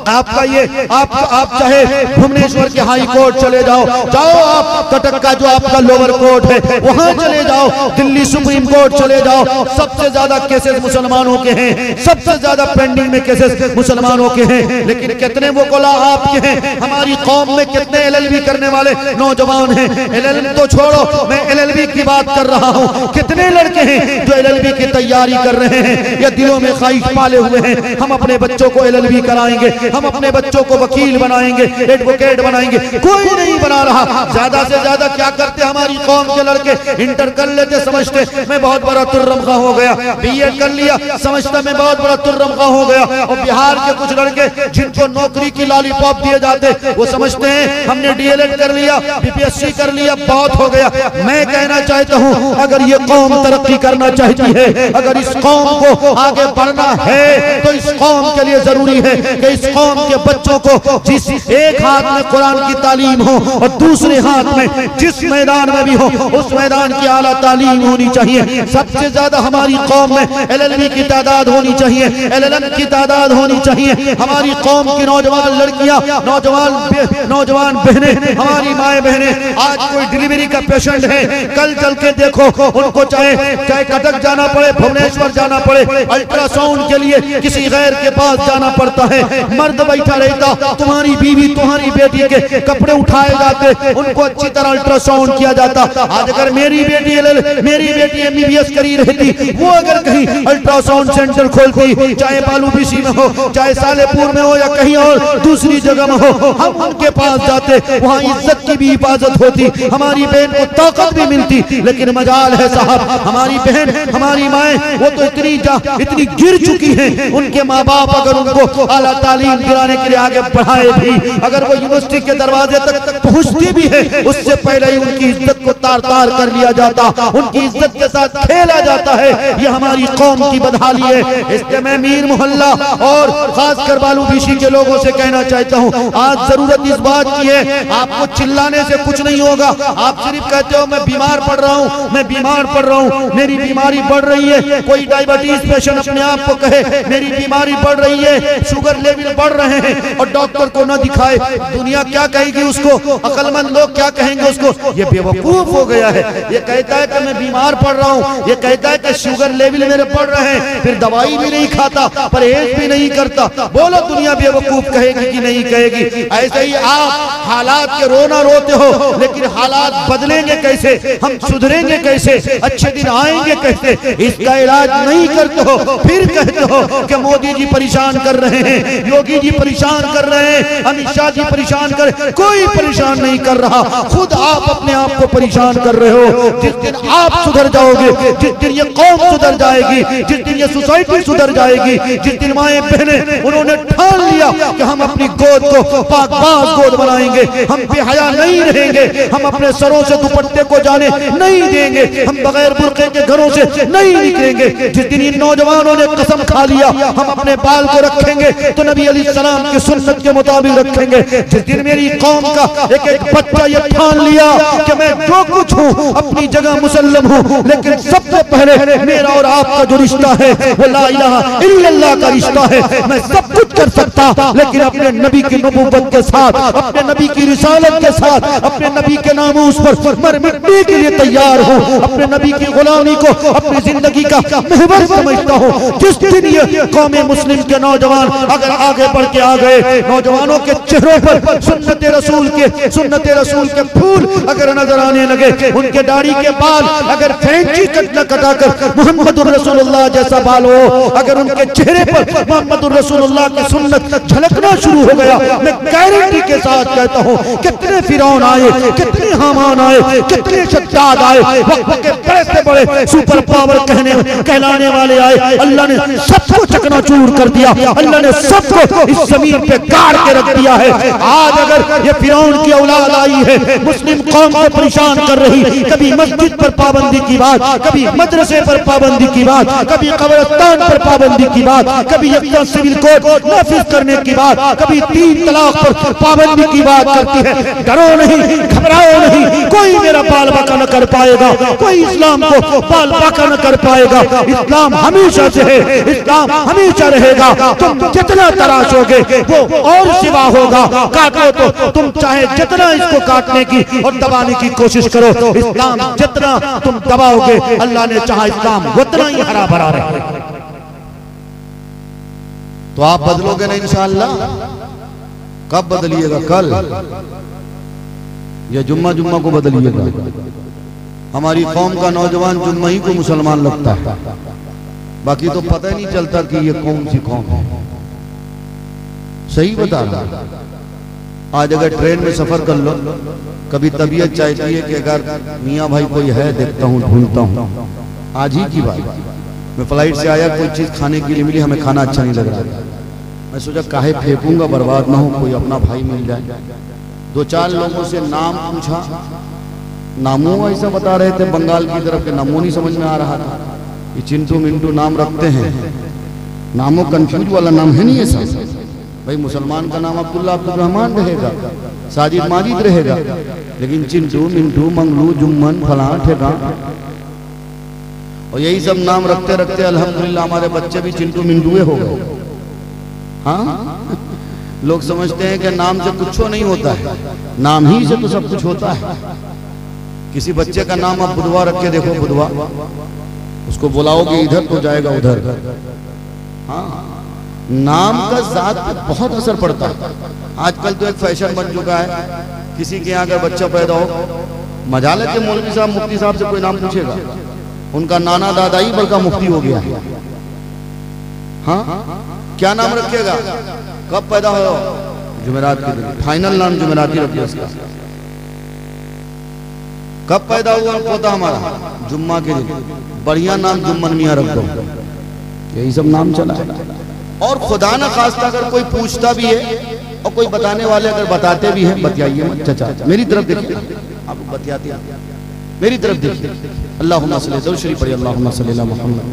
आपका ये आप चाहे भुवनेश्वर के हाई कोर्ट चले जाओ, आप कटक का जो आपका लोअर कोर्ट है वहां चले जाओ, दिल्ली सुप्रीम कोर्ट चले जाओ, सबसे ज्यादा केसेस मुसलमानों के हैं, सबसे ज्यादा पेंडिंग में केसेस मुसलमानों के हैं। लेकिन कितने वकला आपके हैं? हमारी कौम में कितने LLB करने वाले नौजवान हैं? LLM तो छोड़ो, मैं LLB की बात कर रहा हूं। कितने लड़के हैं जो LLB की तैयारी कर रहे हैं या दिलों में ख्वाहिश पाले हुए हैं हम अपने बच्चों को LLB कराएंगे, हम अपने बच्चों को वकील बनाएंगे, एडवोकेट बनाएंगे? कोई नहीं बना रहा। ज्यादा से ज्यादा क्या करते हमारी कौम के लड़के? इंटर कर लेते, समझते मैं बहुत बड़ा तुर्रमखा हो गया, BA कर लिया, समझता मैं बहुत बड़ा तुर्रमखा हो गया। और बिहार के कुछ लड़के जिनको नौकरी की लॉलीपॉप दिए जाते वो समझते हैं हमने DLED कर लिया, BPSC कर लिया, बहुत हो गया। मैं कहना चाहता हूं अगर ये कौम तरक्की करना चाहती है, अगर इस कौम को आगे बढ़ना है तो इस कौम के लिए जरूरी है कि इस कौम के बच्चों को जिस एक हाथ में कुरान की तालीम हो और दूसरे हाथ में जिस मैदान में भी हो उस मैदान की आला तालीम होनी चाहिए। सबसे ज्यादा हमारी कौम में LLB की तादाद होनी चाहिए, LLM की तादाद होनी चाहिए। हमारी कौम की नौजवान लड़कियां, नौजवान बहनें, हमारी माए बहनें, आज कोई डिलीवरी का पेशेंट है, कल चल के देखो उनको चाहे कटक जाना पड़े, भुवनेश्वर जाना पड़े, अल्ट्रासाउंड के लिए किसी गैर के पास जाना पड़ता है, मर्द बैठा रहता, तुम्हारी बीवी तुम्हारी बेटी के कपड़े उठाए जाते, उनको अच्छी तरह अल्ट्रासाउंड किया जाता। आज अगर मेरी बेटी MBBS करी रहती, वो अगर कहीं अल्ट्रासाउंड सेंटर खोलती, चाहे बालूबीसी में हो, चाहे सालेपुर में हो या कहीं और दूसरी जगह में हो, हम उनके पास जाते, वहाँ इज्जत की भी हिफाजत होती, हमारी बहन को ताकत भी मिलती। लेकिन मजाल है साहब, हमारी बहन, हमारी माए वो तो इतनी गिर चुकी हैं, उनके माँ बाप अगर उनको आला तालीम दिलाने के लिए आगे बढ़ाए भी, अगर वो यूनिवर्सिटी के दरवाजे तक पहुंचती भी है, उससे पहले ही उनकी इज्जत को तार तार कर लिया जाता, उनकी इज्जत के साथ खेला जाता है। ये हमारी कौम की बदहाली है। इसलिए मैं मीर मोहल्ला और खासकर बालूबीसी के लोगों से कहना चाहता हूँ, आज जरूरत इस बात की है, आपको चिल्लाने से कुछ नहीं होगा। आप सिर्फ कहते हो मैं बीमार पड़ रहा हूँ, मैं बीमार पड़ रहा हूँ, मेरी बीमारी बढ़ रही है। कोई डायबिटीज पेशेंट अपने आप को कहे मेरी बीमारी बढ़ रही है, शुगर लेवल बढ़ रहे हैं और डॉक्टर को न दिखाए, दुनिया क्या कहेगी उसको? अक्लमंद लोग क्या कहेंगे उसको? ये बेवकूफ हो गया है। ये कहता है कि मैं बीमार पड़ रहा हूँ, ये कहता है कि शुगर लेवल मेरे बढ़ रहे हैं, फिर दवाई भी नहीं खाता, परहेज भी नहीं करता। बोलो दुनिया बेवकूफ कहेगी कि नहीं कहेगी? ऐसे ही आप हालात के रोना रोते हो, लेकिन हालात बदलेंगे कैसे, हम सुधरेंगे कैसे, अच्छे दिन आएंगे कैसे, इसका इलाज नहीं करते हो। फिर कहते हो कि मोदी जी परेशान कर रहे हैं, योगी जी परेशान कर रहे हैं, अमित शाह जी परेशान कर, कोई परेशान नहीं कर रहा, खुद आप अपने आप को परेशान कर रहे हो। जिस दिन आप सुधर जाओगे, जिस दिन ये कौम सुधर जाएगी, जिस दिन ये सोसाइटी सुधर जाएगी, जिस दिन माए बहनें उन्होंने ठान लिया कि हम अपनी गोद को पाकबाज गोद बनाएंगे, हम बेहया नहीं रहेंगे, हम अपने सरों से दुपट्टे को जाने नहीं देंगे, हम बगैर बुर्के के घरों से नहीं निकलेंगे, जिस दिन इन नौजवानों ने कसम खा लिया हम अपने बाल को रखेंगे तो नबी अलैहिस्सलाम की सुन्नत के मुताबिक रखेंगे, जिस दिन मेरी कौम का एक एक बच्चा ये ठान लिया कि मैं जो कुछ हूँ अपनी जगह मुसल्लम हूँ, लेकिन सबसे पहले मेरा और आपका जो रिश्ता है वो ला इलाहा इल्लल्लाह का रिश्ता है। मैं सब कुछ कर सकता लेकिन अपने नबी की नबूवत के साथ, अपने नबी की रिसालत के साथ, अपने नबी के नामूस पर मर मिटने के लिए तैयार हूँ, अपने नबी की गुलामी को अपनी जिंदगी का महवर समझता हूँ। जिस दिन ये कौम मुस्लिम के नौजवान अगर आगे बढ़ के आ गए, नौजवानों के चेहरों पर सुन्नत रसूल के फूल अगर नजर आने लगे, उनके दाढ़ी के बाल अगर फैंची कटना कटाकर मोहम्मदुर रसूलुल्लाह जैसा बाल हो, अगर उनके चेहरे पर मोहम्मदुर रसूलुल्लाह की सुन्नत झलकना शुरू हो गया, मैं गारंटी के साथ कहता हूँ कितने फिरौन आए, कितने हामान आए, कितने शद्दाद आए, वक्त के बड़े से बड़े सुपर पावर कहलाने वाले आए, अल्लाह ने सबको चकनाचूर कर दिया, अल्लाह ने सबको इस जमीन पे गाड़ के रख दिया है। आज अगर ये फिरौन की औलाद आई है, मुस्लिम कौम को परेशान कर रही, कभी मस्जिद पर पाबंदी की बात, कभी मदरसे पर पाबंदी की बात, कभी कब्रिस्तान पर पाबंदी की बात, कभी यकता सिविल कोड नाफिज करने करने की बात, कभी 3 तलाक पर पाबंदी की बात करती है। डरो नहीं, घबराओ नहीं, कोई मेरा बाल बाका न कर पाएगा, कोई इस्लाम को बाल बाका न कर पाएगा। इस्लाम हमेशा से है, इस्लाम हमेशा रहेगा। तुम जितना तराशोगे वो और सिवा होगा। काटो तो तुम चाहे जितना इसको काटने की और दबाने की कोशिश करो, इस्लाम जितना तुम दबाओगे अल्लाह ने चाहा इस्लाम उतना ही हरा भरा रहे। तो आप बदलोगे ना इंशाअल्लाह। कब बदलिएगा? कल या जुम्मा जुम्मा को बदलिएगा। हमारी कौम का नौजवान जुम्मा ही को मुसलमान लगता है, बाकी तो पता ही नहीं चलता कि ये कौन सी कौम है। सही बता रहा। आज अगर ट्रेन में सफर कर लो, कभी तबीयत चाहती है कि अगर मियाँ भाई कोई है देखता हूँ ढूंढता हूँ। आज ही की बात, मैं फ्लाइट से आया, कोई चीज खाने के लिए मिली, हमें खाना अच्छा नहीं लग रहा। मैं सोचा काहे फेंकूंगा, बर्बाद ना हो, कोई अपना भाई मिल जाए। 2-4 लोगों से नाम पूछा, नामों ऐसा बता रहे थे बंगाल की तरफ के, नामों नहीं समझ में आ रहा था। ये चिंटू मिंटू नाम रखते हैं, नामों कंफ्यूज वाला नाम है नहीं ऐसा। भाई मुसलमान का नाम अब्दुल्ला अब्दुल रहमान रहेगा, साजिद माजिद रहेगा, लेकिन चिंटू मिंटू मंगलू जुम्मन फलां ठेकां और यही सब नाम रखते रखते अल्हम्दुलिल्लाह हमारे बच्चे भी चिंटू मिंटूए हो गए। हाँ, लोग समझते हैं कि नाम से कुछ नहीं होता है, नाम ही से तो सब कुछ होता है। किसी बच्चे का नाम आप बुधवा रख के देखो, बुधवा, उसको बुलाओगे इधर तो जाएगा उधर। हाँ, नाम का जात पे बहुत असर पड़ता है। आजकल तो एक फैशन बन चुका है, किसी के यहाँ अगर बच्चा पैदा हो, मजाल है कि मौलवी साहब मुफ्ती साहब से कोई नाम पूछेगा, उनका नाना दादा ही बल्कि मुफ्ती हो गया है। हाँ, क्या नाम रखिएगा? कब पैदा हो? जुमेरात के दिन, फाइनल नाम जुमेराती रखिए उसका। कब पैदा हुआ पोता हमारा? जुम्मा के दिन, बढ़िया नाम जुम्मन मियाँ रख दो। यही सब नाम चला है। और खुदा न खास्ता अगर कोई पूछता भी है और कोई बताने वाले अगर बताते भी हैं, बतियाइए मत। चाचा मेरी तरफ देखिए, आप बतियाते हैं, मेरी तरफ देखिए। अल्लाहुम्मा सल्ली दरूद शरीफ पढ़िए, अल्लाहुम्मा सल्ली अला मुहम्मद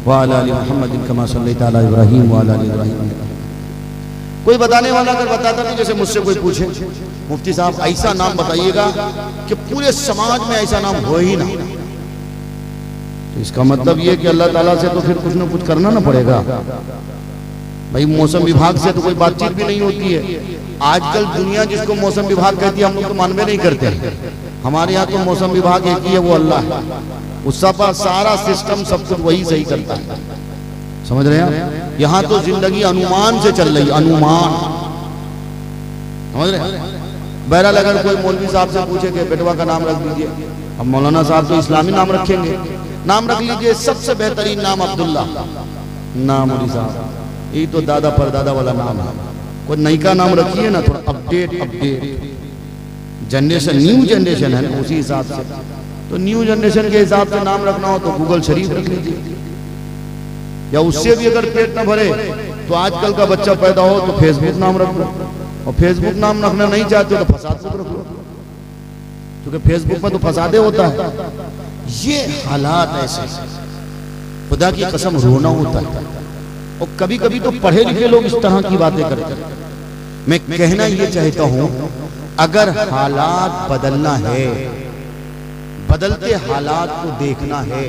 व अला आलि मुहम्मद कमा सल्लैता अला इब्राहीम व अला आलि इब्राहीम। कोई बताने वाला अगर बताता नहीं, जैसे मुझसे कोई पूछे मुफ्ती साहब ऐसा नाम बताइएगा कि पूरे समाज में ऐसा नाम हो ही ना, तो इसका मतलब ये कि अल्लाह ताला से तो फिर कुछ ना कुछ करना ना पड़ेगा। भाई मौसम विभाग से तो कोई बातचीत भी नहीं होती है। आजकल दुनिया जिसको मौसम विभाग कहती है, हम लोग तो मानवे नहीं करते। हमारे यहाँ तो मौसम विभाग एक ही है, वो अल्लाह है। उसका पास सारा सिस्टम सब कुछ वही सही करता है। समझ रहे हैं? यहाँ तो जिंदगी अनुमान से चल रही, अनुमान। समझ रहे हैं? बहरहाल अगर कोई मौलवी साहब से पूछे कि बेटवा का नाम रख दीजिए, अब मौलाना साहब तो इस्लामी नाम रखेंगे। नाम रख लीजिए, सबसे बेहतरीन नाम अब्दुल्ला। ना मौलवी साहब, ये तो दादा परदादा वाला नाम है। कोई नई का नाम रखिए ना, थोड़ा अपडेट जनरेशन, न्यू जनरेशन है ना, उसी हिसाब से। तो न्यू जनरेशन के हिसाब से नाम रखना हो तो गूगल शरीफ रख लीजिए, या उससे भी अगर पेट न भरे तो आजकल का बच्चा पैदा हो तो फेसबुक नाम रख लो, और फेसबुक नाम रखना नहीं चाहते तो फसाद रख लो, क्योंकि फेसबुक पर तो फसादे होता है। ये हालात ऐसे, खुदा की कसम रोना होता है। और कभी कभी तो पढ़े लिखे लोग इस तरह की बातें करते हैं। मैं कहना ये चाहता हूं, अगर हालात बदलना है, बदलते हालात को देखना है।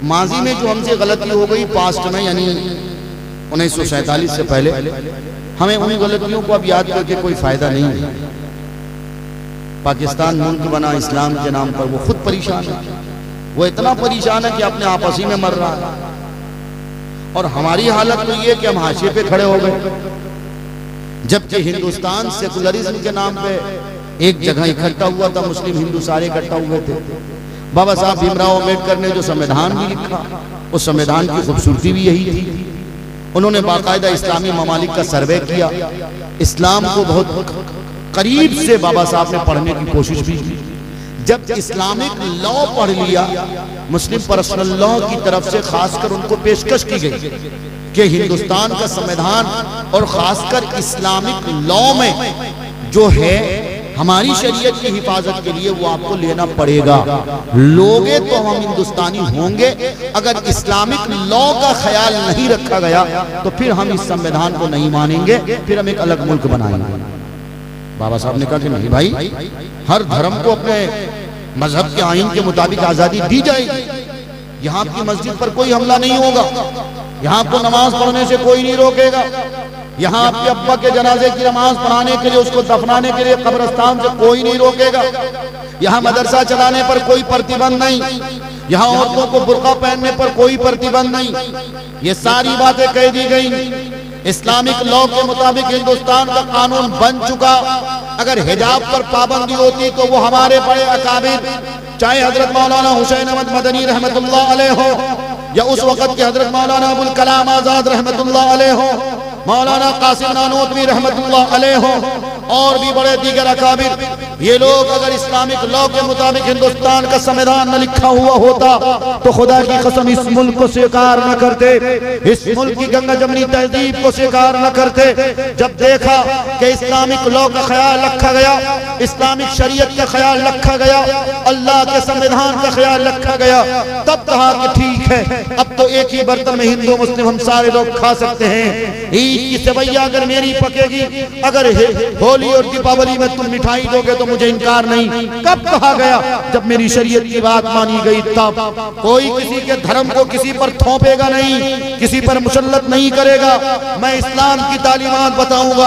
माजी में जो हमसे गलती हो गई पास्ट में, यानी 1947 से पहले, हमें उन गलतियों को अब याद करके कोई फायदा नहीं है। पाकिस्तान मुल्क बना इस्लाम के नाम पर, वो खुद परेशान है। वो इतना परेशान है कि अपने आपस ही में मर रहा है। और हमारी हालत तो ये कि हम हाशिए पे खड़े हो गए, जबकि हिंदुस्तान सेकुलरिज्म के नाम पे एक जगह इकट्ठा हुआ था, मुस्लिम हिंदू सारे इकट्ठा हुए थे। बाबा साहब भीमराव अम्बेडकर ने जो संविधान भी लिखा, उस संविधान की खूबसूरती भी यही थी। उन्होंने बाकायदा इस्लामी ममालिक का सर्वे किया, इस्लाम को बहुत करीब से बाबा साहब ने पढ़ने की कोशिश भी की। जब इस्लामिक लॉ पढ़ लिया, मुस्लिम पर्सनल लॉ की तरफ से खासकर उनको पेशकश की गई कि हिंदुस्तान का संविधान और खासकर इस्लामिक लॉ में जो है हमारी शरीयत की हिफाजत के लिए वो आपको लेना पड़ेगा। लोगे तो हम हिंदुस्तानी होंगे। अगर इस्लामिक लॉ का ख्याल नहीं रखा गया तो फिर हम इस संविधान को नहीं मानेंगे, फिर हम एक अलग मुल्क बनाएंगे। बाबा साहब ने कहा कि नहीं भाई, हर धर्म को अपने मजहब के आईन के मुताबिक आजादी दी जाएगी। यहाँ आपकी मस्जिद पर कोई हमला नहीं होगा, यहाँ आपको नमाज पढ़ने से कोई नहीं रोकेगा, यहाँ आपके अब्बा के जनाजे की नमाज पढ़ाने के लिए, उसको दफनाने के लिए कब्रिस्तान से कोई नहीं रोकेगा, यहाँ मदरसा चलाने पर कोई प्रतिबंध नहीं, यहाँ औरतों को बुर्का पहनने पर कोई प्रतिबंध नहीं। ये सारी बातें कह दी गई। इस्लामिक लॉ के मुताबिक हिंदुस्तान का कानून बन चुका। अगर हिजाब पर पाबंदी होती तो वो हमारे बड़े अकाबिर, चाहे हजरत मौलाना हुसैन अहमद मदनी रहमतुल्लाह अलैह हो, या उस वक़्त के हजरत मौलाना अबुल कलाम आजाद रहमतुल्लाह अलैह हो, मौलाना कासिम नानोतवी रहमतुल्लाह अलैह हो, और भी बड़े दीगर अकाबिर, ये लोग अगर इस्लामिक लॉ के मुताबिक हिंदुस्तान का संविधान न लिखा हुआ होता तो खुदा की कसम इस मुल्क को स्वीकार न करते, इस मुल्क की गंगा जमनी तहजीब को स्वीकार न करते। जब देखा कि इस्लामिक लॉ का ख्याल रखा गया, इस्लामिक शरीयत का ख्याल रखा गया, अल्लाह के संविधान का ख्याल रखा गया, तब कहा कि ठीक है, अब तो एक ही बर्तन में हिंदू मुस्लिम हम सारे लोग खा सकते हैं। ईद की सेवैया अगर मेरी पकेगी, अगर होली और दीपावली में तुम मिठाई दोगे तो मुझे इनकार नहीं। कब कहा गया? जब मेरी शरीयत की बात मानी गई तब। कोई किसी के धर्म को किसी पर थोपेगा नहीं, किसी पर मुसल्लत नहीं करेगा। मैं इस्लाम की तालीमात बताऊंगा।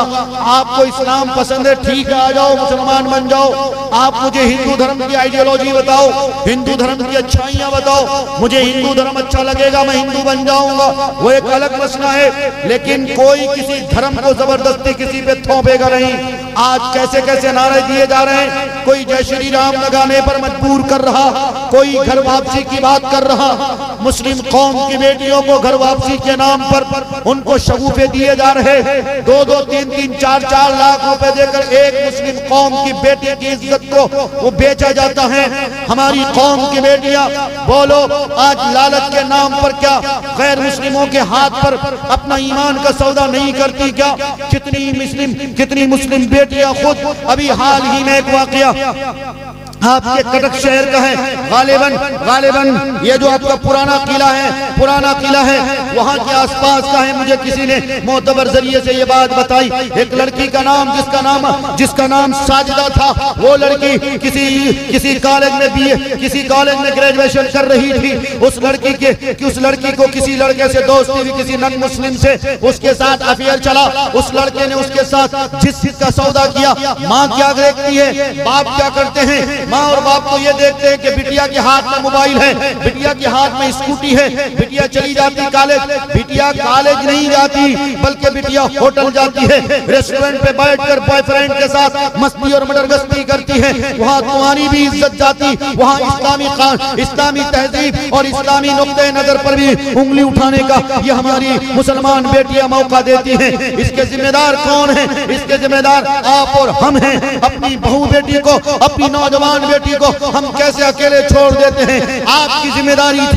आपको इस्लाम पसंद है, ठीक है, आ जाओ मुसलमान बन जाओ। आप मुझे हिंदू धर्म की आइडियोलॉजी बताओ, हिंदू धर्म की अच्छाइयां बताओ, मुझे हिंदू धर्म अच्छा लगेगा, मैं हिंदू बन जाऊंगा, वो एक अलग मसला है। लेकिन कोई किसी धर्म को जबरदस्ती किसी पे थोपेगा नहीं। आज कैसे कैसे नारे दिए जा रहे हैं, कोई जय श्री राम लगाने पर मजबूर कर रहा, कोई घर वापसी की बात कर रहा। मुस्लिम कौम की बेटियों को घर वापसी के नाम पर उनको शगुफे दिए जा रहे। 2-2, 3-3, 4-4 लाख रुपए देकर एक मुस्लिम कौम की बेटी की इज्जत को वो बेचा जाता है। हमारी कौम की बेटियां, बोलो आज लालच के नाम पर क्या गैर मुस्लिमों के हाथ पर अपना ईमान का सौदा नहीं करती क्या? कितनी मुस्लिम बेटियां खुद, अभी हाल ही में एक वाकया आपके कटक शहर का है, गालिबन ये जो आपका पुराना किला है, वहाँ के आसपास का है। मुझे किसी ने मोतबर जरिए से ये बात बताई। एक लड़की का नाम, जिसका नाम साजिदा था, वो लड़की किसी कॉलेज में बीए, किसी कॉलेज में ग्रेजुएशन कर रही थी। उस लड़की को किसी लड़के से दोस्ती हुई, किसी नन मुस्लिम से, उसके साथ अफेयर चला। उस लड़के ने उसके साथ जिस का सौदा किया, माँ क्या देखती है, बाप क्या करते हैं? माँ और बाप तो ये देखते हैं कि बिटिया के हाथ में मोबाइल है, बिटिया के हाथ में स्कूटी है, बिटिया चली जाती कॉलेज। बिटिया कॉलेज नहीं जाती, बल्कि बिटिया होटल जाती है, रेस्टोरेंट पे बैठकर बॉयफ्रेंड के साथ मस्ती और मडरगस्ती करती है। वहाँ तुम्हारी भी इज्जत जाती, वहाँ इस्लामी तहजीब और इस्लामी नुक्ते नजर पर भी उंगली उठाने का ये हमारी मुसलमान बेटियां मौका देती हैं। इसके जिम्मेदार कौन है? इसके जिम्मेदार आप और हम हैं। अपनी बहू बेटी को, अपनी नौजवान बेटी को हम कैसे अकेले छोड़ देते हैं? आपकी जिम्मेदारी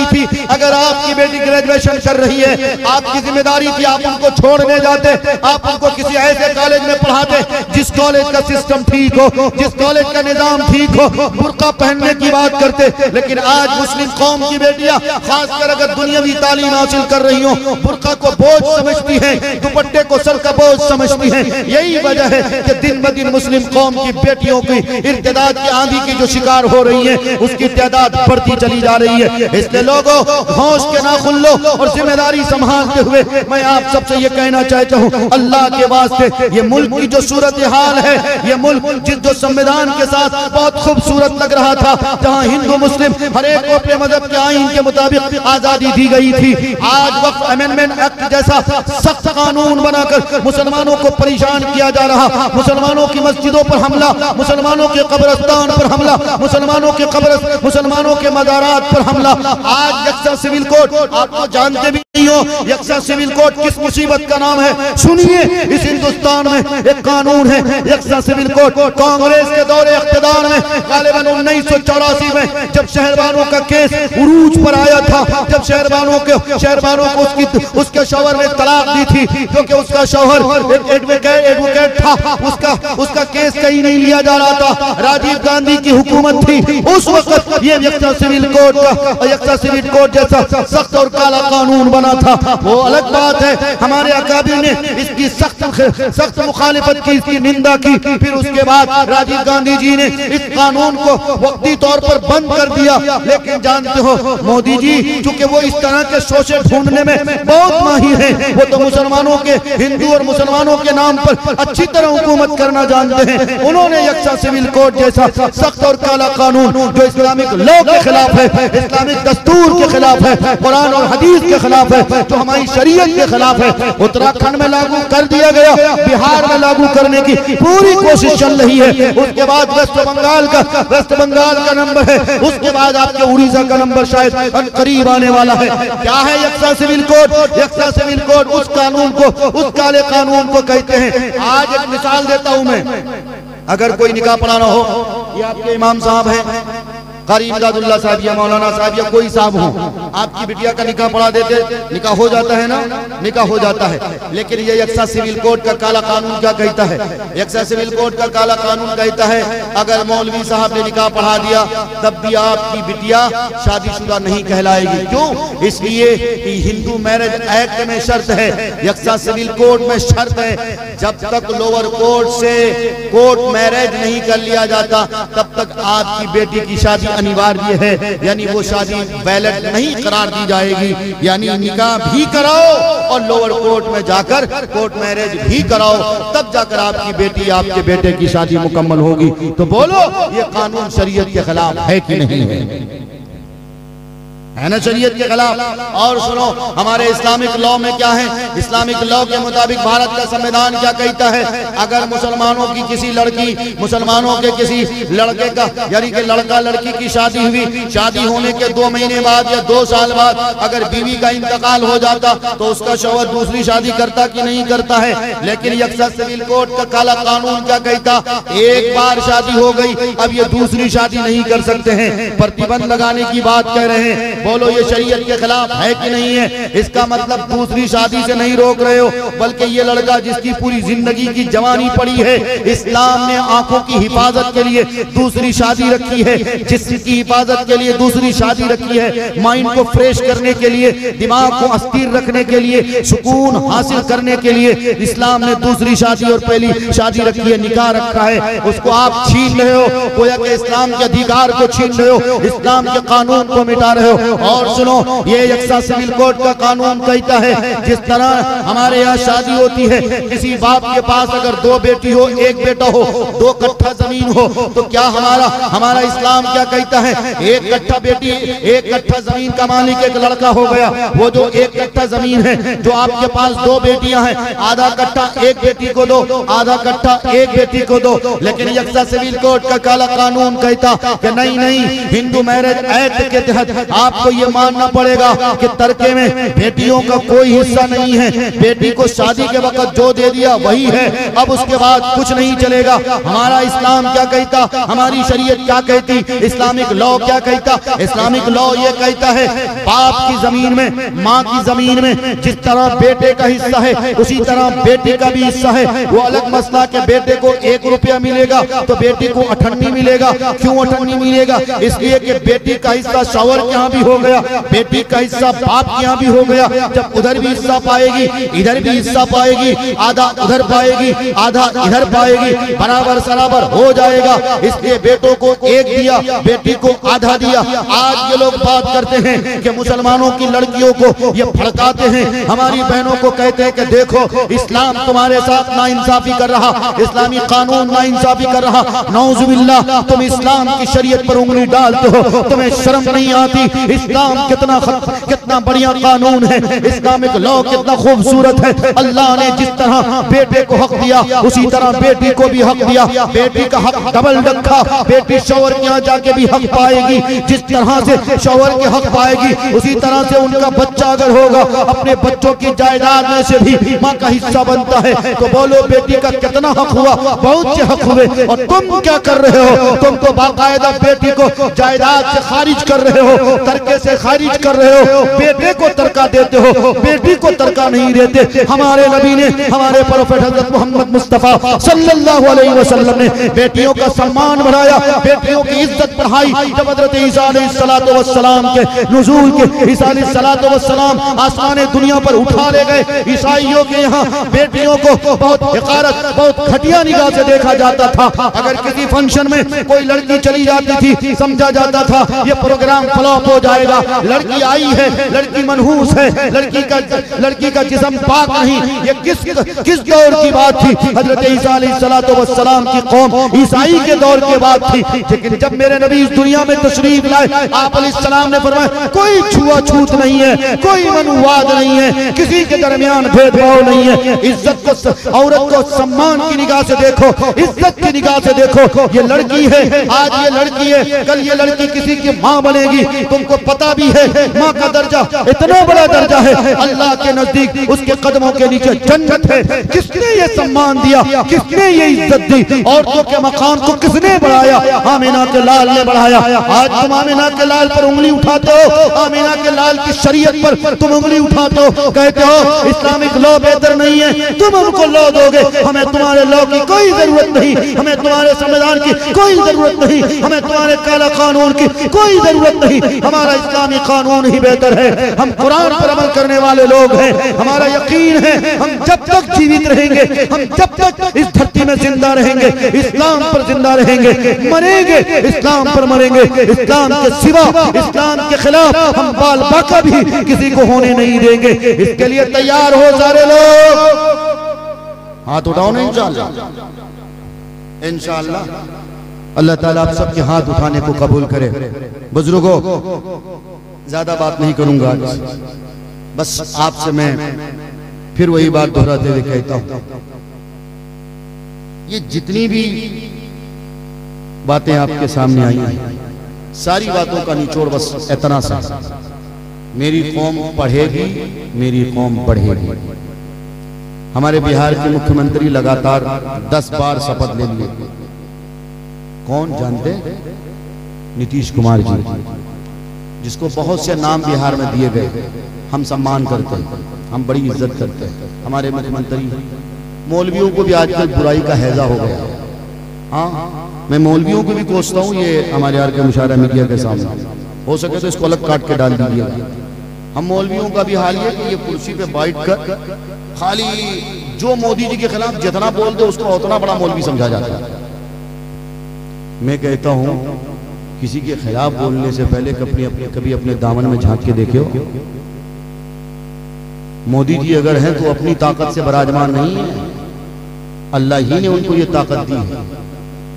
थी। अगर आपकी बेटी ग्रेजुएशन कर रही है, आपकी जिम्मेदारी थी आप उनको छोड़ने जाते, आप उनको किसी ऐसे कॉलेज में पढ़ाते जिस कॉलेज का सिस्टम ठीक हो, जिस कॉलेज का निजाम ठीक हो, बुर्का पहनने की बात करते। लेकिन आज मुस्लिम कौम की बेटियां, खासकर अगर दुनियावी तालीम हासिल कर रही हो, बुर्का को बोझ समझती है, दुपट्टे को सर का बोझ समझती है। यही वजह है कि दिन ब दिन मुस्लिम कौम की बेटियों की इर्तिदाद की आंधी की जो शिकार हो रही है, उसकी तादाद बढ़ती चली जा रही है। इसलिए लोगों, होश के नाखुन लो और जिम्मेदारी संभालते हुए मैं आप सबसे ये कहना चाहता हूँ, अल्लाह के वास्ते ये मुल्क की जो सूरत हाल है, ये मुल्क जो संविधान के साथ बहुत खूबसूरत लग रहा था, जहाँ हिंदू मुस्लिम हर एक को अपने मजहब के आईन के मुताबिक आजादी दी गई थी, आज वक्त अमेंडमेंट एक्ट जैसा सख्त कानून बनाकर मुसलमानों को परेशान किया जा रहा। मुसलमानों की मस्जिदों पर हमला, मुसलमानों के कब्रिस्तान पर हमला, मुसलमानों के मज़ारात पर हमला। आज यकसा सिविल कोड, आप तो जानते भी नहीं हो यकसा सिविल कोड किस मुसीबत का नाम है? सुनिए, इस हिंदुस्तान में एक कानून है यकसा सिविल कोड। कांग्रेस के दौरे इख्तिदार में गालिबन 1984 में जब शहरबानों का केस उरूज पर आया था, जब शहरबानों को उसके शौहर ने तलाक दी थी, क्योंकि उसका शौहर एक एडवोकेट था, उसका केस कहीं नहीं लिया जा रहा था। राजीव गांधी की हुकूमत थी उस वक्त, ये यकसा सिविल कोड जैसा सख्त और काला कानून बना था। वो अलग बात है, हमारे अकाबिर ने इसकी सख्त मुखालिफत की, इसकी निंदा की। फिर उसके बाद राजीव गांधी जी ने इस कानून को वक्ती तौर पर बंद कर दिया। लेकिन जानते हो मोदी जी, चूंकि वो इस तरह के शोषे ढूंढने में बहुत माहिर हैं, वो तो मुसलमानों के, हिंदू और मुसलमानों के नाम पर अच्छी तरह हुकूमत करना जानते हैं। उन्होंने यकसा सिविल कोड जैसा सख्त और काला कानून जो इस्लामिक लॉ के खिलाफ है, इस्लामिक दस्तूर के खिलाफ है, कुरान और हदीस के खिलाफ है, जो हमारी शरीयत के खिलाफ है, उत्तराखंड में लागू कर दिया गया, बिहार में लागू करने की पूरी कोशिश चल रही है। उसके बाद वेस्ट बंगाल का नंबर है, उसके बाद आपके उड़ीसा का नंबर शायद करीब आने वाला है। क्या है यकसा सिविल कोड? यकसा सिविल कोड उस कानून को, उस काले कानून को कहते हैं। आज एक मिसाल देता हूं मैं, अगर कोई निकाह पढ़ाना हो, ये आपके इमाम साहब हैं कारी इमदादुल्लाह साहब या मौलाना साहब या कोई साहब हो, आपकी बिटिया का निकाह पढ़ा देते, निकाह हो जाता है ना, निकाह हो जाता है। लेकिन ये यकसा सिविल कोड का काला कानून क्या कहता है? यकसा सिविल कोड का काला कानून कहता है, अगर मौलवी साहब ने निकाह पढ़ा दिया तब भी आपकी बिटिया शादीशुदा नहीं कहलाएगी। क्यों? इसलिए कि हिंदू मैरिज एक्ट में शर्त है, यकसा सिविल कोड में शर्त है, जब तक लोअर कोर्ट से कोर्ट मैरिज नहीं कर लिया जाता तब तक आपकी बेटी की शादी अनिवार्य है। यानी वो शादी वैलिड नहीं करार दी जाएगी। यानी निकाह भी कराओ और लोअर कोर्ट में जाकर कोर्ट मैरिज भी कराओ, तब जाकर आपकी बेटी, आपके बेटे की शादी मुकम्मल होगी। तो बोलो, ये कानून शरीयत के खिलाफ है कि नहीं है ना? शरीयत के खिलाफ। और सुनो, हमारे इस्लामिक लॉ में क्या है? इस्लामिक लॉ के मुताबिक भारत का संविधान क्या कहता है? अगर मुसलमानों की किसी लड़की, मुसलमानों के किसी लड़के का, यानी कि लड़का लड़की की शादी हुई, शादी होने के 2 महीने बाद या 2 साल बाद अगर बीवी का इंतकाल हो जाता तो उसका शौहर दूसरी शादी करता कि नहीं करता है? लेकिन यकसा सिविल कोड का काला कानून क्या कहता? एक बार शादी हो गई, अब ये दूसरी शादी नहीं कर सकते हैं। प्रतिबंध लगाने की बात कह रहे हैं। बोलो, ये शरीयत के खिलाफ है कि नहीं है? इसका मतलब दूसरी शादी से नहीं रोक रहे हो, बल्कि ये लड़का जिसकी पूरी जिंदगी की जवानी पड़ी है, इस्लाम ने आंखों की हिफाजत के लिए दूसरी शादी रखी है, जिसकी हिफाजत के लिए दूसरी शादी रखी है, माइंड को फ्रेश करने के लिए, दिमाग को अस्थिर रखने के लिए, सुकून हासिल करने के लिए इस्लाम ने दूसरी शादी और पहली शादी रखी है, निकाह रखा है। उसको आप छीन रहे हो, गोया कि इस्लाम के अधिकार को छीन रहे हो, इस्लाम के कानून को मिटा रहे हो। और सुनो, ये यकसा सिविल कोड का कानून कहता है, जिस तरह हमारे यहाँ शादी होती है, किसी बाप के पास अगर 2 बेटी हो, 1 बेटा हो, 2 कट्ठा जमीन हो, तो क्या हमारा इस्लाम क्या कहता है? 1 कट्ठा बेटी, 1 कट्ठा जमीन का मालिक एक लड़का हो गया। वो जो 1 कट्ठा जमीन है, जो आपके पास 2 बेटियां हैं, आधा कट्ठा 1 बेटी को दो, आधा कट्ठा 1 बेटी को दो। लेकिन यकसा सिविल कोड का काला कानून कहता कि नहीं, हिंदू मैरिज एक्ट के तहत आपको ये मानना पड़ेगा कि तर्के में बेटियों का कोई हिस्सा नहीं है। बेटी को शादी के वक्त जो दे दिया वही है, अब उसके बाद कुछ नहीं चलेगा। हमारा इस्लाम क्या कहता? हमारी शरीयत क्या कहती? इस्लामिक लॉ क्या कहता? इस्लामिक लॉ ये कहता है, बाप की जमीन में, माँ की जमीन में जिस तरह बेटे का हिस्सा है, उसी तरह बेटी का भी हिस्सा है। वो अलग मसला के बेटे को 1 रुपया मिलेगा तो बेटी को 98 मिलेगा। क्यों 98 मिलेगा? इसलिए कि बेटी का हिस्सा शौहर के यहाँ भी हो गया, बेटी का हिस्सा बाप के यहाँ भी हो गया। जब उधर भी हिस्सा पाएगी, इधर भी हिस्सा पाएगी, आधा उधर पाएगी, आधा इधर पाएगी, बराबर सराबर हो जाएगा। इसलिए बेटों को 1 दिया, बेटी को आधा दिया। आज ये लोग बात करते हैं कि मुसलमानों की लड़कियों को ये भड़काते हैं, हमारी बहनों को कहते हैं कि देखो इस्लाम तुम्हारे साथ नाइंसाफी कर रहा, इस्लामी कानून नाइंसाफी कर रहा। नौजुबिल्लाह, तुम इस्लाम की शरीयत पर उंगली डालते हो, तुम्हें शर्म नहीं आती? इस्लाम कितना बढ़िया कानून है, इस्लामिक लॉ कितना खूबसूरत है। अल्लाह ने जिस तरह बेटे को हक दिया उसी तरह बेटी को भी हक दिया। बेटी का हक डबल रखा, बेटी शौहर के यहाँ जाके भी हक पाएगी। जिस तरह से शौहर के हक पाएगी उसी तरह से उनका बच्चा अगर होगा अपने बच्चों की जायदाद में से भी माँ का हिस्सा बनता है। तो बोलो बेटी का कितना हक हुआ? बहुत से हक हुए। और तुम क्या कर रहे हो? तुम तो बाकायदा बेटी को जायदाद से खारिज कर रहे हो, तरके से खारिज कर रहे हो। बेटे को तरका देते हो, बेटी को तरका नहीं देते। हमारे नबी ने, हमारे प्रोफेट हज़रत मोहम्मद मुस्तफ़ा सल्लल्लाहु अलैहि वसल्लम ने बेटियों का सम्मान बढ़ाया, बेटियों की इज्जत बढ़ाई। जब हज़रत ईसा अलैहिस्सलातु वस्सलाम के नुज़ूल के, ईसा अलैहिस्सलातु वस्सलाम आसमान दुनिया पर उठा ले गए। ईसाइयों के यहाँ बेटियों को बहुत हिकारत, बहुत घटिया निगाह से देखा जाता था। अगर किसी फंक्शन में कोई लड़की चली जाती थी समझा जाता था ये प्रोग्राम फ्लॉप हो जाएगा। लड़की आई है, लड़की मनहूस है, लड़की का जिस्म पाक नहीं। ये किस दौर की बात थी? हजरत ईसा अलैहिस्सलातु वस्सलाम की कौम ईसाई के दौर के बाद थी। लेकिन जब मेरे नबी इस दुनिया में तशरीफ लाए, आप अलैहिस्सलाम ने फरमाया कोई छुआछूत नहीं है, कोई मनुवाद नहीं है, किसी के दरमियान भेदभाव नहीं है। इज्जत को, औरत को सम्मान की निगाह से देखो, इज्जत की निगाह से देखो। ये लड़की है, आज ये लड़की है, कल ये लड़की किसी की माँ बनेगी। तुमको पता भी है माँ का दर्जा इतना बड़ा दर्जा है, अल्लाह के नजदीक उसके कदमों के नीचे जन्नत है। किसने ये सम्मान दिया? किसने ये इज्जत दी? औरतों के मकाम को किसने बढ़ाया? आमिना के लाल ने बढ़ाया। आज तुम आमिना के लाल पर उंगली उठाते हो, आमिना के लाल की शरीयत पर तुम उंगली उठाते हो, कहते हो इस्लामिक लॉ बेहतर नहीं है। तुम हमको लॉ दोगे, हमें तुम्हारे लॉ की कोई जरूरत नहीं, हमें तुम्हारे संविधान की कोई जरूरत नहीं, हमें तुम्हारे काला कानून की कोई जरूरत नहीं। हमारा इस्लामी कानून ही बेहतर है। हम कुरान पर अमल करने वाले लोग हैं। हमारा यकीन है हम जब तक जीवित रहेंगे, हम जब तक इस धरती में जिंदा रहेंगे, इस्लाम पर जिंदा रहेंगे, मरेंगे इस्लाम पर मरेंगे। इस्लाम के सिवा, इस्लाम के खिलाफ हम बाल बाका भी किसी को होने नहीं देंगे। इसके लिए तैयार हो सारे लोग, हाथ उठाओ ना इंशाअल्लाह। इंशाअल्लाह अल्लाह ताला आप सबके हाथ उठाने को कबूल करे। बुजुर्गों, ज्यादा बात नहीं करूंगा आज, बस आपसे मैं फिर वही बात दोहराते हुए कहता हूं, ये जितनी भी बातें आपके सामने आई हैं, सारी बातों का निचोड़ बस इतना सा, मेरी कौम पढ़ेगी, मेरी कौम बढ़ेगी। हमारे बिहार के मुख्यमंत्री लगातार 10 बार शपथ ले लिए। कौन जानते? नीतीश कुमार जी, जिसको बहुत से नाम बिहार में दिए गए। हम सम्मान करते हैं, हम बड़ी इज्जत करते हैं हमारे मुख्यमंत्री। मौलवियों को भी आजकल बुराई का हैजा हो गया। हाँ, मैं मौलवियों को भी कोसता हूँ, ये हमारे यार के मुशायरा मीडिया के सामने, हो सके तो इसको अलग काट के डाल दीजिएगा। हम मौलवियों का भी हाल ये कि ये कुर्सी पे बैठ कर खाली जो मोदी जी के खिलाफ जितना बोल दे उसको उतना बड़ा मौलवी समझा जाता है। मैं कहता हूं किसी के खिलाफ बोलने से पहले कभी अपने दामन में झांक के देखो। मोदी जी अगर हैं तो अपनी ताकत से विराजमान नहीं है, अल्लाह ही ने उनको ये ताकत दी है।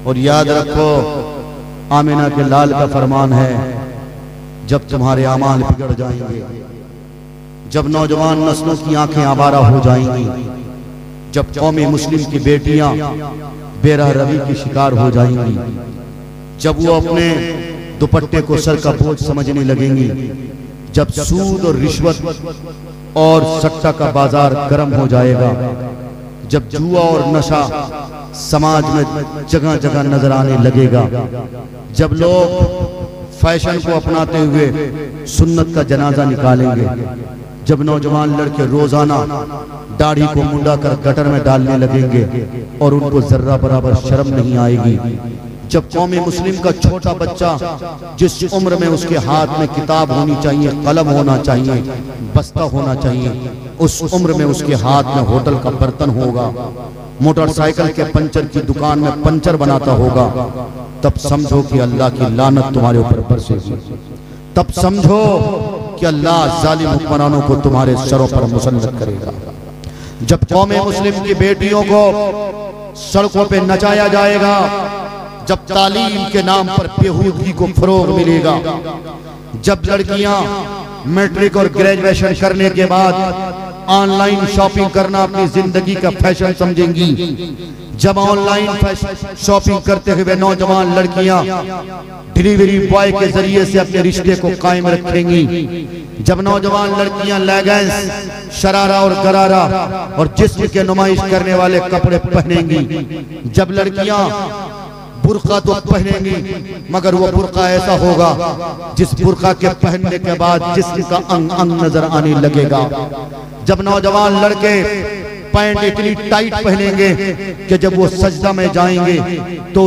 और याद रखो, आमिना के लाल का फरमान है, जब तुम्हारे अमाल बिगड़ जाएंगे, जब नौजवान नस्लों की आंखें आवारा हो जाएंगी, जब कौमी मुस्लिम की बेटियां बेरह रवि की शिकार हो जाएंगी, जब वो अपने दुपट्टे को सर का बोझ समझने लगेंगी, जब सूद और रिश्वत और सट्टा का बाजार गर्म हो जाएगा, जब जुआ और नशा समाज में जगह जगह नजर आने लगेगा, जब लोग फैशन को अपनाते हुए सुन्नत का जनाजा निकालेंगे, जब नौजवान लड़के रोजाना दाढ़ी को मुंडा कर गटर में डालने लगेंगे और उनको जर्रा बराबर शर्म नहीं आएगी, जब कौमी मुस्लिम का छोटा बच्चा जिस उम्र में उसके हाथ में किताब होनी चाहिए, कलम होना चाहिए, बस्ता होना चाहिए, उस उम्र में उसके हाथ में होटल का बर्तन होगा, मोटरसाइकिल के पंचर की दुकान में पंचर बनाता होगा, तब समझो कि अल्लाह की लानत तुम्हारे ऊपर बरसेगी। तब समझो कि अल्लाह जालिम हुक्मरानों को तुम्हारे सरों पर मुसल्लत करेगा। जब कौमे मुस्लिम की बेटियों को सड़कों पे नचाया जाएगा, जब तालीम के नाम पर बेहूदगी को फरोग मिलेगा, जब लड़कियां मैट्रिक और ग्रेजुएशन करने के बाद ऑनलाइन शॉपिंग करना अपनी जिंदगी का फैशन समझेंगी, जब ऑनलाइन शॉपिंग करते हुए नौजवान लड़कियां डिलीवरी बॉय के जरिए से अपने रिश्ते को कायम रखेंगी, जब नौजवान लड़कियां लेगिंग्स, शरारा और गरारा और जिस्म के नुमाइश करने वाले कपड़े पहनेंगी, जब लड़कियां बुर्का तो पहनेंगी मगर वो बुर्का ऐसा होगा जिस बुर्का के पहनने के बाद जिस्म का अंग अंग नजर आने लगेगा, जब नौजवान लड़के पैंट इतनी टाइट पहनेंगे कि जब वो सजदा में जाएंगे तो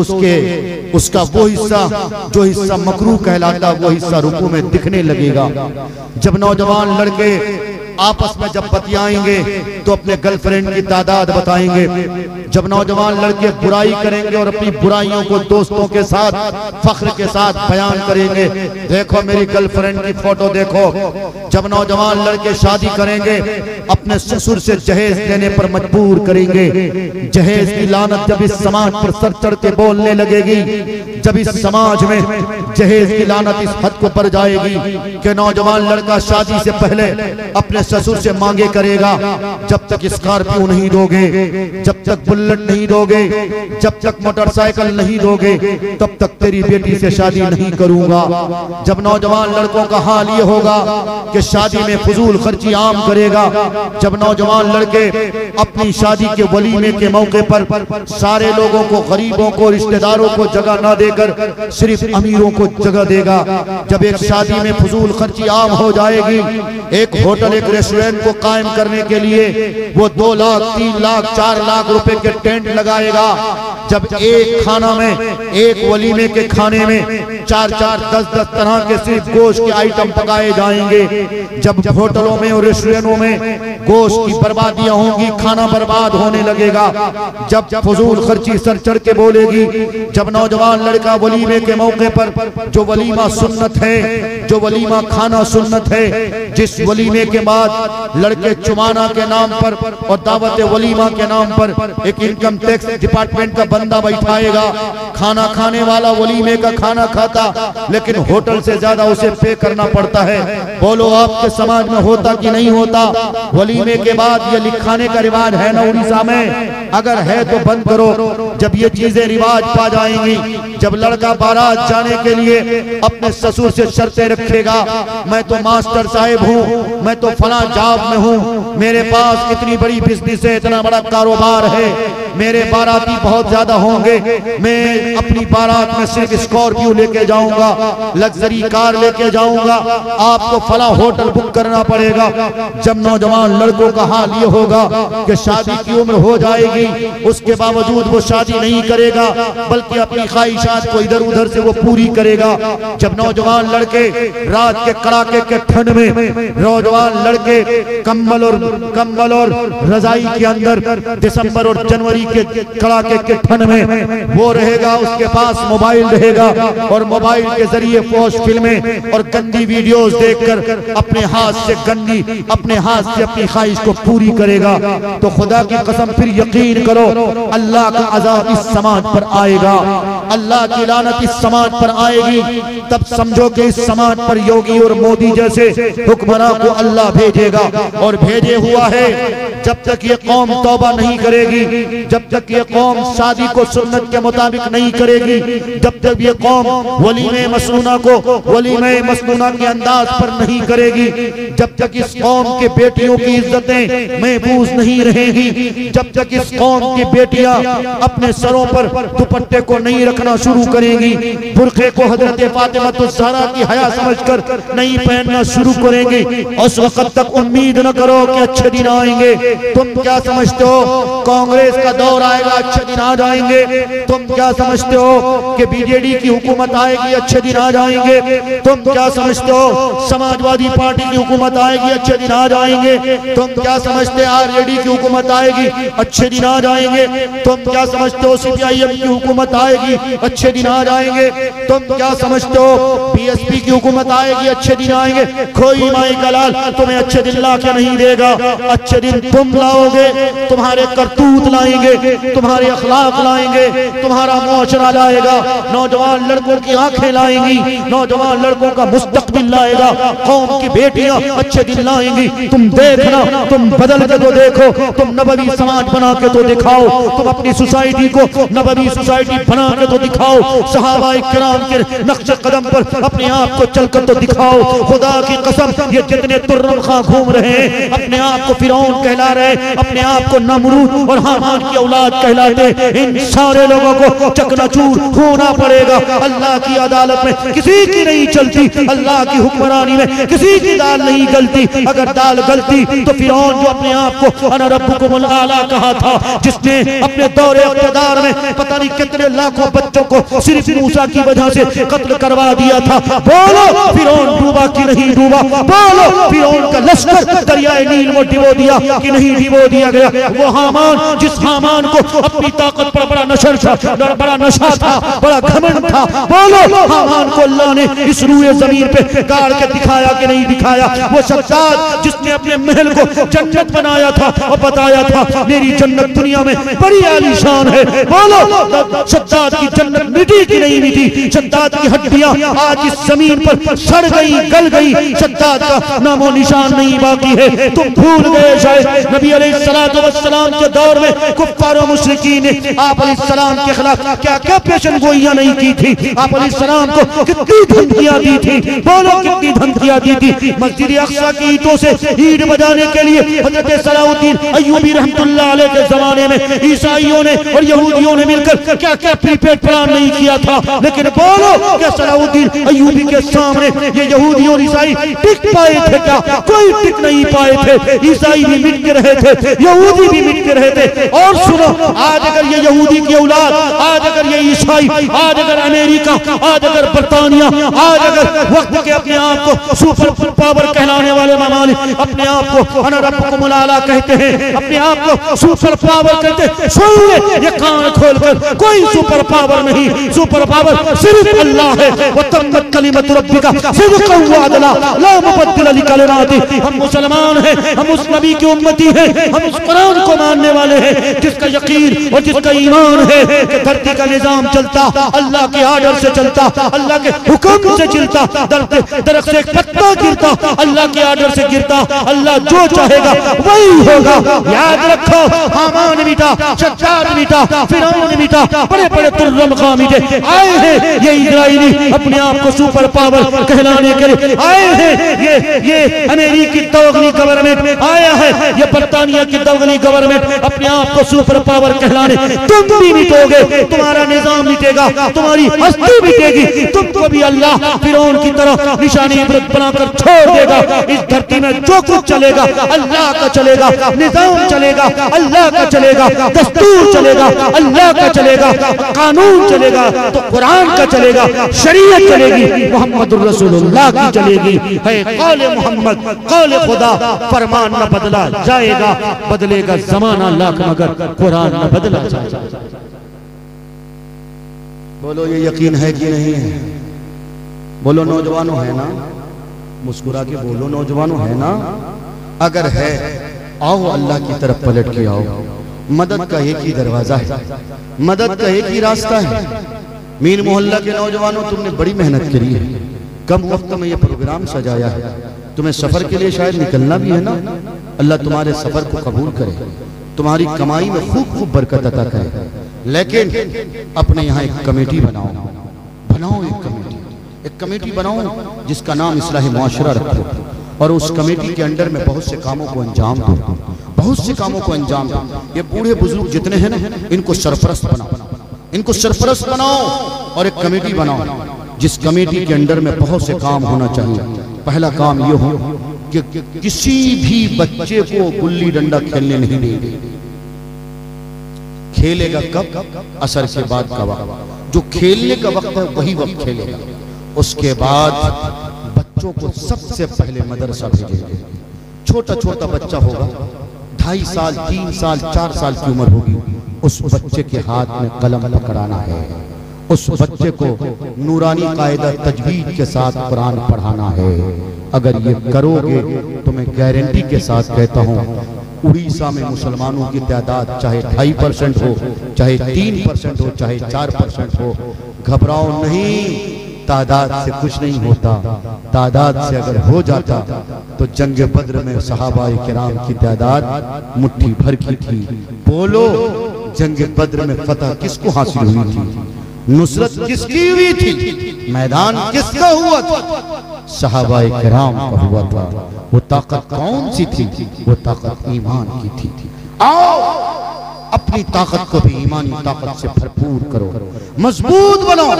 उसका वो हिस्सा जो हिस्सा मकरूह कहलाता वो हिस्सा रुकू में दिखने लगेगा, जब नौजवान लड़के आपस में जब बतियाएंगे तो अपने गर्लफ्रेंड की तादाद बताएंगे, जब नौजवान लड़के बुराई करेंगे और अपनी बुराइयों को दोस्तों के साथ फख्र के साथ बयान करेंगे, देखो मेरी गर्लफ्रेंड की फोटो देखो, जब नौजवान लड़के शादी करेंगे अपने ससुर से जहेज लेने पर मजबूर करेंगे, जहेज की लानत जब इस समाज पर सर चढ़ के बोलने लगेगी, जब इस समाज में जहेज की लानत इस हद को बढ़ जाएगी कि नौजवान लड़का शादी से पहले अपने ससुर से मांगे करेगा, जब तक स्कॉर्पियो नहीं दोगे, जब तक बुलेट नहीं दोगे, जब तक मोटरसाइकिल नहीं दोगे तब तक तेरी बेटी से शादी नहीं करूंगा, जब नौजवान लड़कों का हाल ये होगा कि शादी में फजूल खर्ची आम करेगा, जब नौजवान लड़के अपनी शादी के वलीमे के मौके पर सारे लोगों को, गरीबों को, रिश्तेदारों को जगह ना देकर सिर्फ अमीरों को जगह देगा, जब एक शादी में फजूल खर्ची आम हो जाएगी, एक होटल एक रेस्टोरेंट को कायम करने के लिए वो 2 लाख 3 लाख 4 लाख रुपए के टेंट लगाएगा, जब एक खाना में, एक वलीमे के खाने में 4-4 10-10 तरह के सिर्फ गोश्त के आइटम पकाए जाएंगे, जब होटलों में और रेस्टोरेंटों में गोश्त की बर्बादियां होंगी, खाना बर्बाद होने लगेगा, जब फजूल खर्ची सर चढ़ के बोलेगी, जब नौजवान लड़का वलीमे के मौके पर जो वलीमा सुन्नत है, जो वलीमा खाना सुन्नत है, जिस वलीमे के बाद लड़के चुमाना के नाम पर और दावत वलीमा के नाम पर एक इनकम टैक्स डिपार्टमेंट का बंदा बैठाएगा, खाना खाने वाला वलीमे का खाना खाता लेकिन होटल से ज्यादा उसे पे करना पड़ता है, बोलो आपके समाज में होता कि नहीं होता? वलीमे के बाद ये लिखाने का रिवाज है ना उड़ीसा में? अगर है तो बंद करो। जब ये चीजें रिवाज पा जाएंगी, जब लड़का बारात जाने के लिए अपने ससुर से शर्तें रखेगा, मैं तो मास्टर साहब हूँ, मैं तो फला जॉब में हूँ, मेरे पास इतनी बड़ी बिजनेस है, इतना बड़ा कारोबार है, मेरे बाराती बहुत ज्यादा होंगे, मैं अपनी बारात में सिर्फ स्कॉर्पियो लेके जाऊंगा, लग्जरी कार लेके जाऊंगा, आपको फला होटल बुक करना पड़ेगा। जब नौजवान लड़कों का हाल ये होगा कि शादी की उम्र हो जाएगी, उसके बावजूद वो शादी नहीं करेगा बल्कि अपनी ख्वाहिशात को इधर उधर से वो पूरी करेगा। जब नौजवान लड़के रात के कड़ाके के ठंड में, नौजवान लड़के कंबल और रजाई के अंदर दिसंबर और जनवरी के कड़ाके के ठंड में वो रहेगा, उसके पास मोबाइल रहेगा और मोबाइल के जरिए फौज फिल्में और गंदी वीडियोस देखकर अपने हाथ से अपनी ख्वाहिश को पूरी करेगा। तो खुदा की कसम फिर यकीन करो, अल्लाह का अज़ाब इस समाज पर आएगा, अल्लाह की लानत इस समाज पर आएगी। तब समझो कि इस समाज पर योगी और मोदी जैसे हुक्मरान को अल्लाह भेजेगा और भेजे हुआ है। जब तक ये कौम तौबा नहीं करेगी, जब तक ये कौम शादी को सुन्नत के मुताबिक नहीं करेगी, जब तक ये कौम वलीमे मसनूना को वलीमे मसनूना के अंदाज पर नहीं करेगी, जब तक इस कौम के बेटियों की इज्जतें महफूज नहीं रहेगी, जब तक इस कौम की बेटियां अपने सरों पर दुपट्टे को नहीं रखना शुरू करेंगी, बुर्के को हजरत फातिमा ज़हरा की हया समझकर नहीं पहनना शुरू करेंगी, उस वक्त तक उम्मीद न करो कि अच्छे दिन आएंगे। तुम क्या समझते हो कांग्रेस का दौर आएगा, अच्छे दिन आ जाएंगे? तुम क्या समझते हो कि बीजेडी की हुकूमत आएगी, अच्छे दिन आ जाएंगे? तुम क्या समझते हो समाजवादी पार्टी की हुकूमत आएगी, अच्छे दिन आ जाएंगे? तुम क्या समझते हो आरजेडी की हुकूमत आएगी, अच्छे दिन आ जाएंगे? तुम क्या समझते हो सीपीआईएम की हुकूमत आएगी, अच्छे दिन आ जाएंगे? तुम क्या समझते हो बीएसपी की हुकूमत आएगी, अच्छे दिन आएंगे? कोई माई का लाल तुम्हें अच्छे दिन ला के नहीं देगा, अच्छे दिन तुम तुम लाओगे, तुम्हारे करतूत लाएंगे, तुम्हारे अखलाक लाएंगे, तुम्हारा मुआशरा लाएगा, नौजवान लड़कों की आंखें लाएंगी, नौजवान लड़कों का मुस्तकबिल लाएगा, कौम की बेटियां अच्छे दिन लाएंगी। तुम देखना, तुम बदल के तो देखो, तुम नबवी समाज बना के तो दिखाओ, तुम अपनी सोसाइटी को नबवी सोसाइटी बना के तो दिखाओ, सहाबाए किराम के नक्शे कदम पर अपने आप को चलकर तो दिखाओ। खुदा की कसम, ये जितने तुर्रम खां घूम रहे हैं, अपने आप को फिरौन कहला रहे, अपने आप को नमरूद और हामान की औलाद कहलाते, इन सारे लोगों को चकनाचूर होना पड़ेगा। अल्लाह की अदालत में किसी की नहीं चलती, अल्लाह की हुक्मरानी में किसी की दाल नहीं गलती। अगर दाल गलती तो फिरौन जो अपने आप को अना रब्बुकुमुल आला कहा था, जिसने अपने दौरे इक़्तिदार में पता नहीं कितने लाखों बच्चों को सिर्फ मूसा की वजह से कत्ल करवा दिया था, बोलो फिरौन डूबा कि नहीं डूबा? बोलो फिरौन का लश्कर दरियाए नील में डिबो दिया कि नहीं डिबो दिया गया? वो हामान, जिस हामान को अपनी ताकत पर बड़ा नशा था, बड़ा घमंड था, बोलो हामान को अल्लाह ने इस रूए जमीन पे गाड़ के दिखाया कि नहीं दिखाया? वो शद्दाद जिसने अपने महल को जन्नत बनाया था और बताया था मेरी जन्नत दुनिया में बड़ी आलीशान है, बोलो शद्दाद की जन्नत मिटी कि नहीं मिटी? शद्दाद की हड्डियां आज इस जमीन पर सड़ गई, गल गई, शद्दाद का नामो निशान नहीं बाकी है। तुम भूल गए शायद नबी अलैहिस्सलातु वस्सलाम के दौर में कुफ्फार और मुशरिकीन ने आप अलैहिस्सलाम के खिलाफ क्या क्या पेशन गोइयां नहीं की थी? आप अलैहिस्सलाम को कितनी धमकियां दी थी? बोलो कितनी धमकियां दी थी? मस्जिद अक्सा की ईंटों से ईंट बजाने के लिए हजरत सलाउद्दीन अय्यूबी रहमतुल्लाह अलैह के जमाने में ईसाइयों ने और यहूदियों ने मिलकर क्या क्या प्रीपेड प्लान नहीं किया था। लेकिन बोलो क्या सलाउद्दीन अय्यूबी के सामने ये यहूदी और ईसाई टिक पाए थे? क्या कोई टिक नहीं पाए थे। ईसाई भी मिट के रहे थे, यहूदी भी मिट के रहे थे। और सुनो, आज अगर ये यहूदी की औलाद, आज अगर ये ईसाई, आज अगर अमेरिका, आज अगर बर्तानिया, आज अगर वक्त के अपने आप को सुपर पावर कहलाने वाले ममालिक अपने आप को अना रब्बुकुमुल आला कहते हैं, अपने आप को सुपर पावर कहते हैं, सुन ले ये कान खोलकर, कोई सुपर पावर नहीं, सुपर पावर सिर्फ अल्लाह है। व तम्मत कलिमतु रब्बिका सिद्क़न व अदला ला मुबद्दिल लिकलिमाति। हम मुसलमान हैं, हम उस नबी की उम्मती हैं, हम उस कुरान को मानने वाले हैं जिसका यकीन और जिसका ईमान है कि धरती का निजाम चलता अल्लाह के आर्डर से चलता, अल्लाह के हुक्म से चलता, दरख्त से एक पत्ता गिरता अल्लाह के आर्डर से गिरता, अल्लाह जो चाहेगा वही होगा। याद रखो, हामान मिटा, शद्दाद मिटा, फिरौन मिटा, बड़े बड़े तुर्रम खां मिटे। आए हैं ये इजराइली अपने आप को सुपर पावर कहलाने के लिए, आए हैं ये अमेरिकी दोगली गवर्नमेंट, आया है ये बर्तानिया की दोगली गवर्नमेंट अपने आप को सुपर पावर कहलाने। तुम भी मिटोगे, तुम्हारा निजाम मिटेगा, तुम्हारी हस्ती मिटेगी, तुमको भी अल्लाह फिरौन की तरह निशानी इबरत बनाकर छोड़ देगा। इस धरती में जो कुछ चलेगा अल्लाह का चलेगा, निजाम चलेगा अल्लाह का चलेगा, दस्तूर चलेगा अल्लाह का चलेगा, कानून चलेगा तो कुरान का चलेगा, शरीयत चलेगी, मोहम्मदुर रसूलुल्लाह की चलेगी। है कौले मोहम्मद, कौले खुदा, फरमान न बदला जाएगा, बदलेगा जमाना लाख मगर कुरान न बदला जाएगा। बोलो ये यकीन है कि नहीं है? बोलो नौजवानों, है ना? मुस्कुरा के बोलो नौजवानों, है ना? अगर है आओ अल्लाह की तरफ पलट के आओ। मदद का एक ही दरवाजा है, मदद का एक ही रास्ता है। मीर मोहल्ला के नौजवानों, तुमने बड़ी मेहनत करी है, कम वक्त में ये प्रोग्राम सजाया है, तुम्हें सफर के लिए शायद निकलना भी है ना। अल्लाह तुम्हारे सफर को कबूल करे, तुम्हारी कमाई में खूब खूब बरकत अता करे। लेकिन अपने यहाँ एक कमेटी बनाओ, एक कमेटी बनाओ जिसका नाम इस्लाह मुआशरा रखो, और उस कमेटी के अंडर में बहुत से कामों को अंजाम दो, बहुत से कामों को अंजाम दो। ये बूढ़े बुजुर्ग जितने हैं ना, इनको सरपरस्त बनाओ, इनको सरपरस्त बनाओ और एक कमेटी बनाओ जिस कमेटी के अंडर में बहुत से काम होना चाहिए। पहला काम ये हो कि किसी भी बच्चे को गुल्ली डंडा खेलने नहीं देंगे। खेलेगा कब? असर के बाद का वक्त, जो खेलने का वक्त है वही वक्त खेलेगा। उसके बाद बच्चों को सबसे पहले मदरसा भेजेंगे। छोटा छोटा बच्चा होगा, 2.5 साल, 3 साल, 4 साल की उम्र होगी, उस बच्चे के हाथ में कलम पकड़ाना है, उस बच्चे को नूरानी कायदा तजवीद के साथ कुरान पढ़ाना है। अगर ये करोगे तो मैं गारंटी के साथ कहता हूँ उड़ीसा में मुसलमानों की तादाद चाहे 2.5% हो, चाहे 3% हो, चाहे 4% हो, घबराओ नहीं, तादाद से कुछ नहीं होता। तादाद से अगर हो जाता तो जंग बद्र में सहाबाए किराम की तादाद मुट्ठी भर की थी। बोलो, जंग बद्र में फतह किसको हासिल हुई थी? नुसरत किसकी हुई थी? मैदान किसका हुआ था? सहाबाए किराम का हुआ था। वो ताकत कौन सी थी? वो ताकत ईमान की थी। आओ अपनी ताकत को भी ईमानी ताकत से भरपूर करो, मजबूत बनाओ,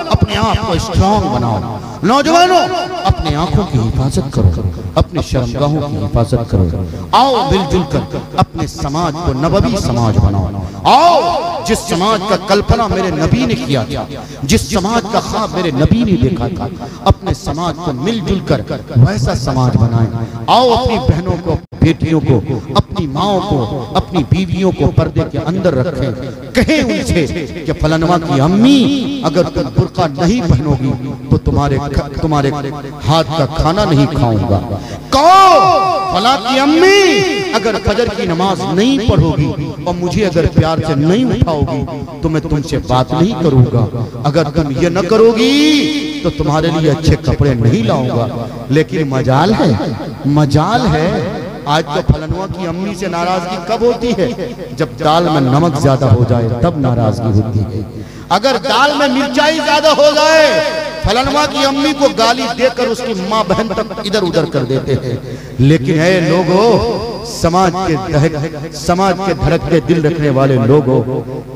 अपने आप को स्ट्रांग बनाओ। नौजवानों, अपने आंखों की हिफाजत करो, अपने शर्मगाहों की हिफाजत करो। आओ मिलजुल कर अपने समाज को नबवी समाज बनाओ। आओ, जिस समाज का कल्पना मेरे नबी ने किया था, जिस समाज का ख्वाब मेरे नबी ने देखा था, अपने समाज को मिलजुल कर वैसा समाज बनाएं। आओ अपनी बहनों को, बेटियों को, अपनी माओ को, अपनी बीवियों को पर्दे के अंदर रखें। कहें उनसे कि फलनवा की अम्मी, अगर तुम बुर्का नहीं पहनोगी तो तुम्हारे हाथ का खाना नहीं खाऊंगा। कहो फला की अम्मी, अगर फजर की नमाज नहीं पढ़ोगी और मुझे अगर प्यार से नहीं उठाओगी तो मैं तुमसे बात नहीं करूंगा। अगर तुम ये न करोगी तो तुम्हारे लिए अच्छे कपड़े नहीं लाऊंगा। लेकिन मजाल है आज तो फलनवा की अम्मी से नाराजगी कब होती है? जब दाल में नमक ज्यादा हो जाए तब नाराजगी होती है। अगर दाल में मिर्चाई ज्यादा हो जाए, फलनवा की अम्मी को गाली देकर उसकी माँ बहन तक इधर उधर कर देते हैं। लेकिन है लोगों, समाज के धड़कते दिल रखने वाले लोगों,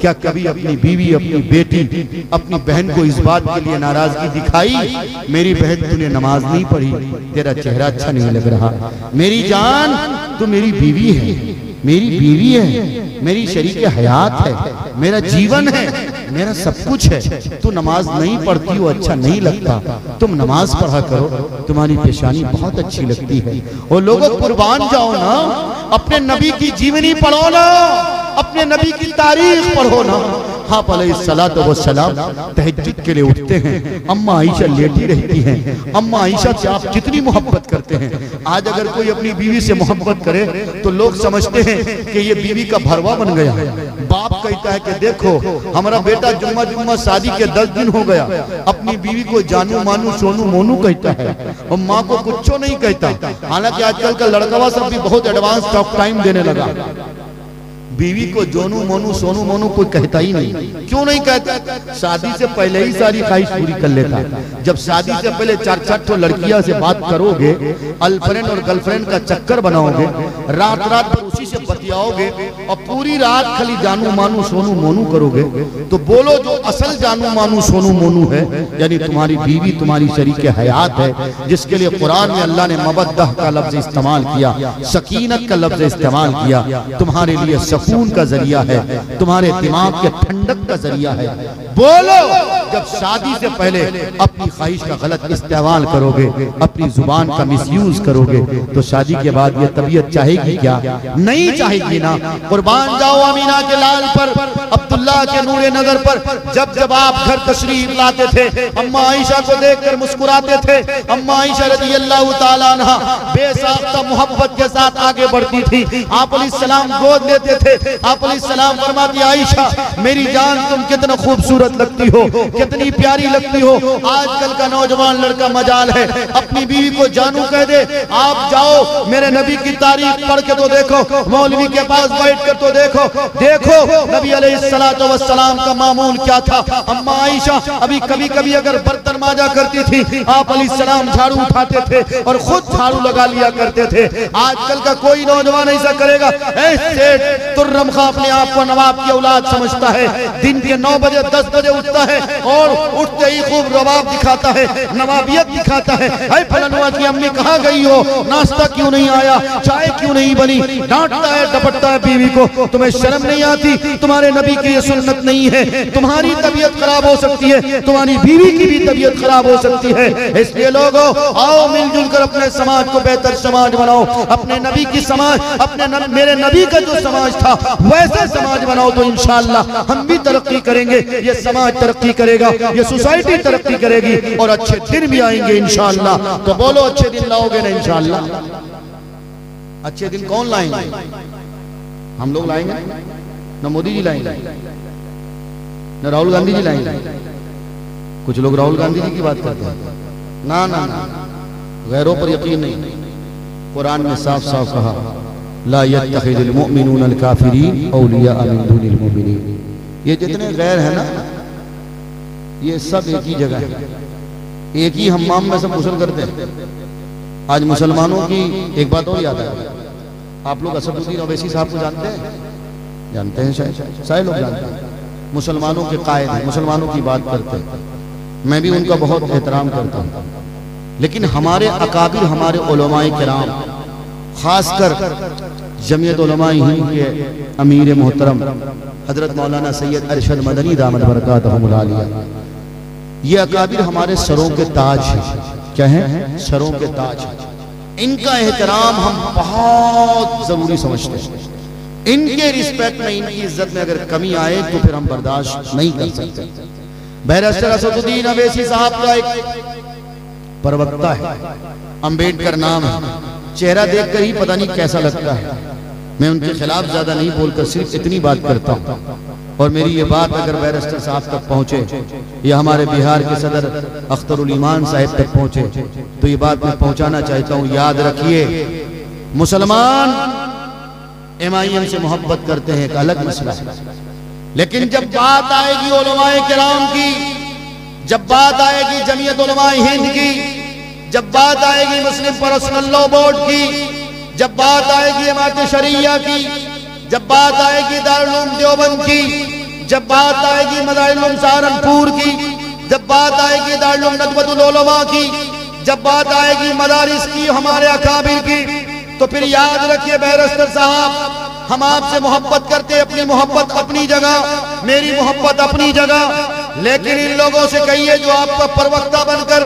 क्या कभी अपनी बीवी, अपनी बेटी, अपनी बहन को इस बात के लिए नाराजगी दिखाई? मेरी बहन तूने नमाज नहीं पढ़ी, तेरा चेहरा अच्छा नहीं लग रहा। मेरी जान, तू मेरी बीवी है, मेरी बीवी है, मेरी शरीके हयात है, मेरा जीवन है, मेरा सब कुछ है। तू नमाज नहीं पढ़ती हो, अच्छा नहीं लगता। तुम नमाज पढ़ा करो, तुम्हारी पेशानी बहुत अच्छी लगती है। और लोगों कुर्बान जाओ ना, अपने नबी की जीवनी पढ़ो ना, अपने नबी की तारीख पढ़ो ना। आप अलैहिस्सलातु वस्सलाम तहज्जुद के लिए उठते हैं, अम्मा आयशा लेटी रहती हैं। अम्मा आयशा से आप कितनी मोहब्बत करते हैं। आज अगर कोई अपनी बीवी से मोहब्बत करे तो लोग समझते हैं कि ये बीवी का भरवा बन गया। बाप कहता है कि देखो हमारा बेटा जुम्मा शादी के 10 दिन हो गया, अपनी बीवी को जानू मानू सोनू मोनू कहता है और माँ को कुछ नहीं कहता। हालांकि आजकल का लड़कवा सब भी बहुत एडवांस टॉक टाइम देने लगा। बीवी को जोनू मोनू सोनू मोनू कोई कहता ही नहीं। क्यों नहीं कहता? शादी से पहले ही सारी ख्वाहिश पूरी कर लेता। जब शादी से पहले 4-4 ठो लड़कियां से बात करोगे, गर्लफ्रेंड और गर्लफ्रेंड का चक्कर बनाओगे, रात भर उसी से बतियाओगे और पूरी रात खाली जानू मानू सोनू मोनू करोगे, तो बोलो जो असल जानू मानू सोनू मोनू है, यानी तुम्हारी बीवी तुम्हारी शरीके हयात है, जिसके लिए कुरान में अल्लाह ने मवद्दह का लफ्ज इस्तेमाल किया, सकीनत का लफ्ज इस्तेमाल किया। तुम्हारे लिए सुकून का जरिया है, तुम्हारे दिमाग के ठंडक का जरिया है। बोलो, जब शादी से पहले अपनी ख्वाहिश का गलत इस्तेमाल करोगे, अपनी जुबान का मिसयूज करोगे, तो शादी के बाद ये तबीयत चाहेगी क्या? नहीं चाहेगी ना। कुर्बान जाओ अमीना के लाल पर, अब्दुल्ला के नूरे नगर पर। जब जब आप घर तशरीफ लाते थे, अम्मा आयशा को देखकर मुस्कुराते थे। अम्मा आयशा रज़ियल्लाहु ताला अन्हा बेसाख्ता मोहब्बत के साथ आगे बढ़ती थी। आप अलैहिस्सलाम गोद लेते थे। आप अलैहिस्सलाम फरमाती, आयशा मेरी जान तुम कितना खूबसूरत लगती हो, कितनी प्यारी लगती हो। आजकल का नौजवान लड़का मजाल है अपनी बीवी को जानू कह दे। आप जाओ मेरे नबी की तारीफ पढ़ के तो देखो, मौलवी के पास बैठ कर तो देखो नबी अलैहिस्सलातु वस्सलाम का मामूल क्या था। अम्मा आयशा अभी कभी कभी अगर बर्तन माजा करती थी, आप अलैहिस्सलाम झाड़ू उठाते थे और खुद झाड़ू लगा लिया करते थे। आजकल का कोई नौजवान ऐसा करेगा? ऐसे तुर्रम खां अपने आप को नवाब की औलाद समझता है। दिन के 9 बजे 10 बजे उठता है और उठते ही खूब रवाब दिखाता है, नवाबियत दिखाता है। फलनुआ की अम्मी कहाँ गई हो, नाश्ता क्यों नहीं आया, चाय क्यों नहीं बनी? डांटता है, डपटता है बीवी को। तुम्हें शर्म नहीं आती? तुम्हारे नबी की ये सुन्नत नहीं है। तुम्हारी तबीयत खराब हो सकती है, तुम्हारी बीवी की भी तबीयत खराब हो सकती है। इसलिए लोगों, आओ मिलजुल कर अपने समाज को बेहतर समाज बनाओ। अपने नबी की समाज, मेरे नबी का जो समाज था वैसा समाज बनाओ तो इंशाअल्लाह हम भी तरक्की करेंगे, ये समाज तरक्की करेगा, ये सोसाइटी तरक्की करेगी और अच्छे दिन भी आएंगे इंशाअल्लाह। तो बोलो अच्छे दिन लाओगे ना इंशाअल्लाह? अच्छे दिन कौन लाएंगे? हम लोग लाएंगे न मोदी जी लाएंगे न राहुल गांधी जी लाएंगे। कुछ लोग राहुल गांधी जी की बात करते हैं, ना ना ना, गैरों पर यकीन नहीं। कुरान में साफ साफ कहा ला यत्तखिजुल मुमिनून अल काफिरीन औलिया मिन दुनिल मुमिनीन। ये जितने गैर है ना, ये सब एक ही जगह है, एक ही हम्माम में सब गुस्ल करते हैं। आज मुसलमानों की एक बात और याद है, आप लोग असदुद्दीन ओवैसी साहब को जानते हैं? जानते हैं शायद, सारे लोग जानते हैं। मुसलमानों के कायद हैं, मुसलमानों की बात करते हैं, मैं भी उनका बहुत एहतराम करता हूँ। लेकिन हमारे अकाबिर, हमारे उलमाए किराम, खासकर जमीयत उलमाए हिंद के अमीर मोहतरम हजरत मौलाना सैयद अरशद मदनी दामद बरकातहुमुल आलिया, ये अकाबिर हमारे सरों के ताज हैं। क्या है? सरों के ताज। इनका एहतराम हम बहुत जरूरी समझते हैं। इनके रिस्पेक्ट में, इनकी इज्जत में अगर कमी आए तो फिर हम बर्दाश्त नहीं कर सकते। बैरिस्टर असदुद्दीन ओवैसी साहब का एक प्रवक्ता है, अंबेडकर नाम है, चेहरा देखकर ही पता नहीं कैसा लगता है। मैं उनके खिलाफ ज्यादा नहीं बोलकर सिर्फ इतनी बात करता हूँ, और मेरी ये बात अगर बैरिस्टर साहब तक पहुंचे या हमारे बिहार के सदर अख्तरुल ईमान साहब तक पहुंचे तो ये बात मैं पहुंचाना चाहता हूँ। याद रखिए, मुसलमान MIM से मोहब्बत करते हैं, एक अलग मसला है, लेकिन जब बात आएगी उलमाए किराम की, जब बात आएगी जमीयत उलमाए हिंद की, जब बात आएगी मुस्लिम पर्सनल लॉ बोर्ड की, जब बात आएगी जमात शरिया की, जब बात आएगी दारुल उलूम देवबंद की, जब बात आएगी मदारिल उलूम सहारनपुर की, जब बात आएगी दारुल उलूम नदवतुल उलमा की, जब बात आएगी मदारिस की, हमारे अकाबिर की, तो फिर याद रखिए बैरिस्टर साहब, हम आपसे मोहब्बत करते, अपनी मोहब्बत अपनी जगह, मेरी मोहब्बत अपनी जगह। लेकिन इन लोगों से कहिए जो आपका प्रवक्ता बनकर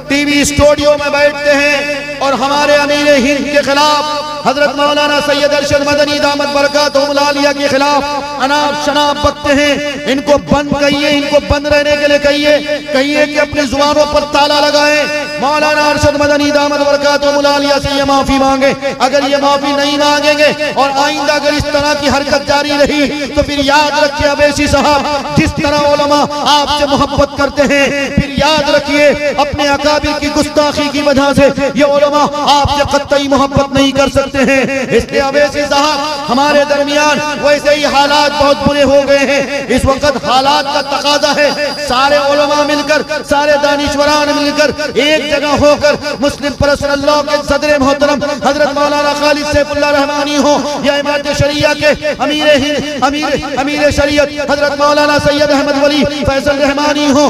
टीवी स्टूडियो में बैठते हैं और हमारे अमीर हिंद के खिलाफ, हजरत मौलाना सैयद अरशद मदनी दामद बरकातहुमुल आलिया के खिलाफ अनाप शनाप बकते हैं, इनको बंद कहिए, इनको बंद रहने के लिए कहिए, कहिए कि अपनी जुबानों पर ताला लगाए। मौलाना अरशद मदनी दामद बरकातहुमुल आलिया से ये माफी मांगे। अगर ये माफी नहीं मांगेंगे और आइंदा अगर इस तरह की हरकत जारी रही तो फिर याद रखिए अवैसी साहब, जिस तरह उलमा आपसे मोहब्बत करते हैं, फिर याद रखिए अपने अकाबिर की गुस्ताखी की वजह से ये उलमा आपसे कतई मोहब्बत नहीं कर सकते हैं। इसलिए अवैसी साहब, हमारे दरमियान वैसे ही हालात बहुत बुरे हो गए हैं। इस वक्त हालात का तकाजा है सारे उलमा मिलकर, सारे दानिशवरान मिलकर एक जगह होकर मुस्लिम पर्सनल लॉ के सदर मोहतरम हजरत मौलाना खालिद सैफुल्लाह रहमानी हो या इमारत शरिया के अमीर शरीयत हजरत मौलाना सैयद अहमद वली फैसल रहमानी हो,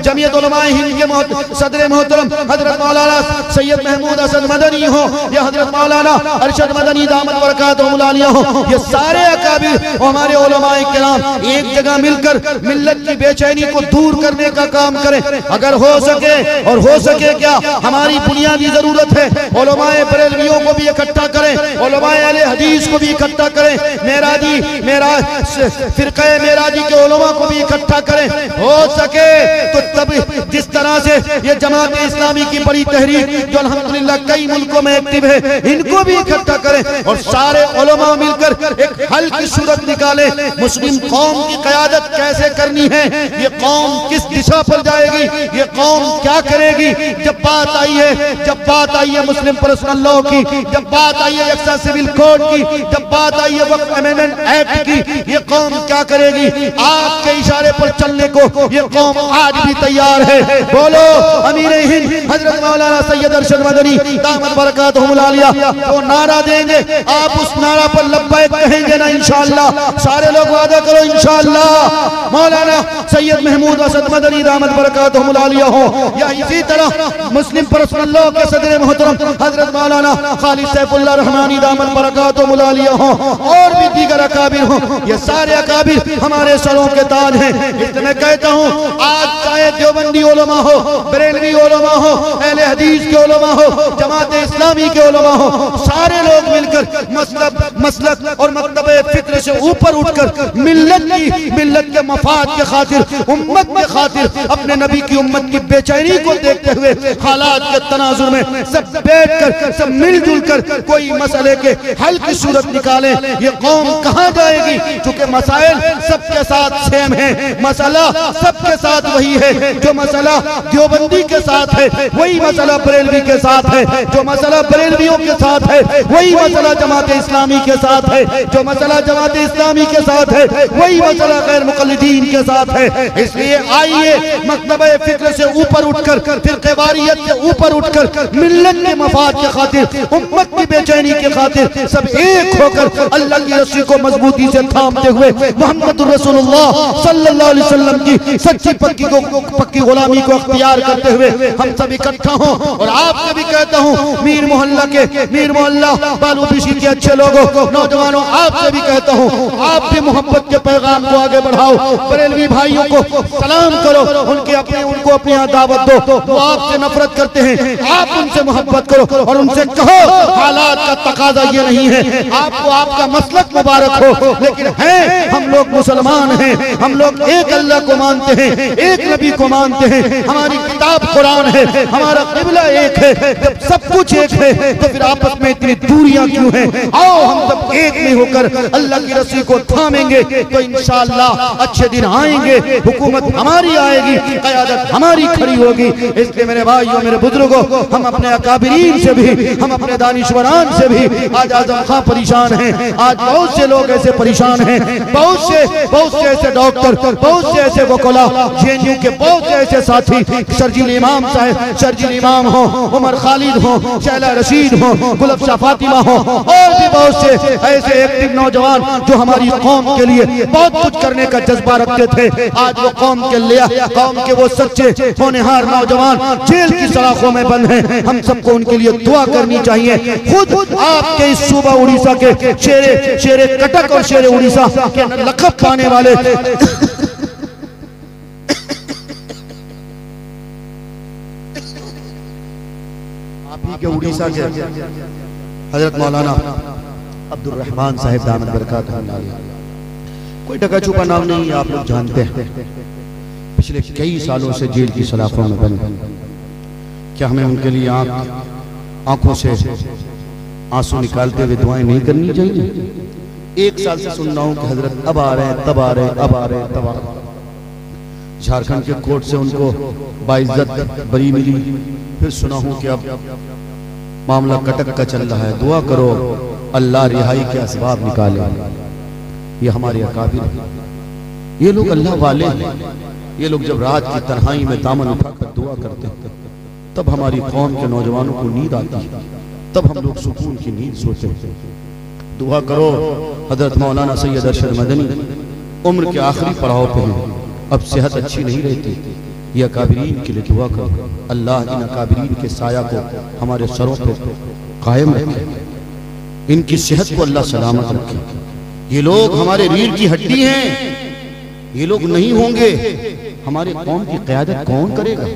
जमीयत उलमाए हिंद के सदर मोहतरम हजरत मौलाना सैयद महमूद असद मदनी हो या हजरत मौलाना अरशद मदनी दामद बरकातहुमुल आलिया हो, ये सारे अकाबिर और हमारे उलमाए किराम एक जगह मिलकर मिल्लत की बेचैनी को दूर करने का काम करें। अगर हो सके, और हो सके क्या, हमारी बुनियादी जरूरत है उलमाए बरेलवियों को भी इकट्ठा करें, उलमाए अहले हदीस को भी इकट्ठा करें, फिरक़े मेराजी के उलमा को भी इकट्ठा करें। हो सके तो तब जिस तरह से ये जमात इस्लामी की बड़ी तहरीक जो अल्हम्दुलिल्लाह कई मुल्कों में एक्टिव है, इनको भी इकट्ठा करें और सारे उलमा मिलकर एक हल की सूरत निकाले। मुस्लिम कौम की क़यादत कैसे करनी है, ये कौम किस दिशा पर जाएगी, ये कौम क्या करेगी। जब बात आई है मुस्लिम पर्सनल लॉ की, जब बात आई है यकसा सिविल कोड की, जब बात आई है वक्फ अमेंडमेंट एक्ट की, ये कौम क्या करेगी। आपके इशारे पर चलने को ये कौम आज भी तैयार है। बोलो अमीर हिंद हजरत मौलाना सैयद अरशद मदनी दामद बरकातहुमुल आलिया तो नारा देंगे, आप उस नारा पर लब्बैक कहेंगे ना इंशाअल्लाह। सारे लोग वादा करो इंशाअल्लाह। मौलाना सैयद महमूद असद मदनी दामद बरकातहुमुल आलिया हो या इसी तरह मुस्लिम पर्सनल लॉ के सदर मोहतरम हजरत मौलाना खालिद सैफुल्लाह रहमानी दामद बरकातहुमुल आलिया हो और भी दीगर अकाबिर हो, ये सारे अकाबिर हमारे सरों के ताज हैं। इसलिए मैं कहता हूँ आज चाहे देवबंदी उलमा हो, बरेलवी उलमा हो, अहले हदीस के उलमा हो, जमात इस्लामी के उलमा हो, सारे लोग मिलकर मसलक और मकतब फिक्र से ऊपर उठकर मिल्लत मिल्लत के मफाद के खातिर, उम्मत के खातिर, अपने नबी की उम्मत की बेचैनी को देखते हुए हालात के तनाजुर में सब बैठकर, सब मिलजुल कर कोई मसले के हल की सूरत निकाले। ये कौम कहाँ जाएगी? क्योंकि मसाइल सबके साथ सेम है, मसला सबके साथ वही है। जो मसला देवबंदी के साथ है वही मसला बरेलवी के साथ है, जो मसला बरेलवियों के साथ है वही मसला जमात इस्लामी के साथ है, जो मसला जमात इस्लामी के साथ है वही मसला गैर मुक़ल्लिदीन के साथ है। इसलिए आइए मकतबे फिक्र से ऊपर उठकर, फिरक़ेवारियत से ऊपर उठकर, मिल्लत के मफाद के खातिर, उम्मत की बेचैनी के खातिर सब एक होकर अल्लाह की रस्सी को मजबूती से थामते हुए मोहम्मद रसूलुल्लाह सल्लल्लाहु अलैहि वसल्लम की सच्ची पक्की गुलामी को अख्तियार करते हुए हम सब इकट्ठा हों। और आपसे भी कहता हूँ, मीर मोहल्ला बालूबिशी के अच्छे लोगों, नौजवानों, आपसे भी कहता हूँ, आप भी मोहब्बत के पैगाम को आगे बढ़ाओ। बरेलवी भाइयों को सलाम करो, उनको अपनी यहाँ दावत दो। वो आपसे नफरत करते हैं, आप उनसे मोहब्बत करो और उनसे कहो हालात का तकाजा ये नहीं है, आपको आपका मसलक मुबारक हो, लेकिन है हम लोग मुसलमान हैं, हम लोग एक अल्लाह को मानते हैं, एक नबी को मानते हैं, हमारी किताब कुरान है, हमारा क़िबला एक है। जब सब कुछ एक है तो फिर आपस में इतनी दूरियां क्यों हैं? आओ हम सब एक में होकर अल्लाह की रस्सी को थामेंगे तो इंशाअल्लाह अच्छे दिन आएंगे, हुकूमत हमारी आएगी, क़यादत हमारी खड़ी होगी। इसलिए मेरे भाइयों, मेरे बुजुर्गों, हम अपने अकाबिरीन से भी, हम अपने दानिशवरान से भी, आज आज़म खां परेशान हैं, आज बहुत से लोग ऐसे परेशान हैं, बहुत से ऐसे डॉक्टर, बहुत से ऐसे वकला, जेएनयू के बहुत से ऐसे साथी, शर्जील इमाम साहब, शर्जील इमाम हो, उमर खालिद हो, शैला रशीद हो, गुलबशा फातिमा हो, और भी बहुत से ऐसे एक्टिव नौजवान जो हमारी कौम के लिए बहुत कुछ करने का जज्बा रखते थे, आज वो कौम के वो सच्चे होनहार नौजवान जेल की सलाखों में बंद हैं। हम सबको उनके लिए दुआ करनी चाहिए। खुद आपके इस सूबा उड़ीसा के शेरे कटक और शेरे उड़ीसा के लक़ब पाने वाले के उड़ीसा के हजरत मौलाना अब्दुल रहमान साहिब दामद बरकातहू, कोई ढका छुपा नाम नहीं, आप लोग जानते हैं, पिछले कई सालों से जेल की सलाखों में बंद। क्या हमें उनके लिए आंखों से आंसू निकालते हुए दुआएं नहीं करनी चाहिए? एक साल से सुन रहा हूं कि हजरत अब आ रहे हैं, तब आ रहे हैं, अब आ रहे हैं, तब आ रहे हैं। झारखंड के कोर्ट से उनको बाइज्जत बरी मिली, फिर सुना हूं कि अब मामला कटक का चल रहा है। दुआ करो अल्लाह रिहाई के असबाब निकाले। ये हमारे अकाबिर हैं, ये लोग अल्लाह वाले हैं। ये लोग जब रात की तन्हाई में दामन उठाकर दुआ करते हैं तब हमारी कौम के नौजवानों को नींद आती है, तब हम लोग सुकून की नींद सोते हैं। दुआ करो, हजरत मौलाना सैयद अरशद मदनी उम्र के आखिरी पड़ाव पे हैं, अब सेहत अच्छी नहीं रहती। ये अकाबिरीन के लिए दुआ करो, अल्लाह इन अकाबिरीन के साया को हमारे सरों पर कायम रखे, इनकी सेहत को अल्लाह सलामत रखे। ये लोग हमारे रीढ़ की हड्डी हैं, ये लोग नहीं होंगे हमारे कौम की क़यादत कौन करेगा?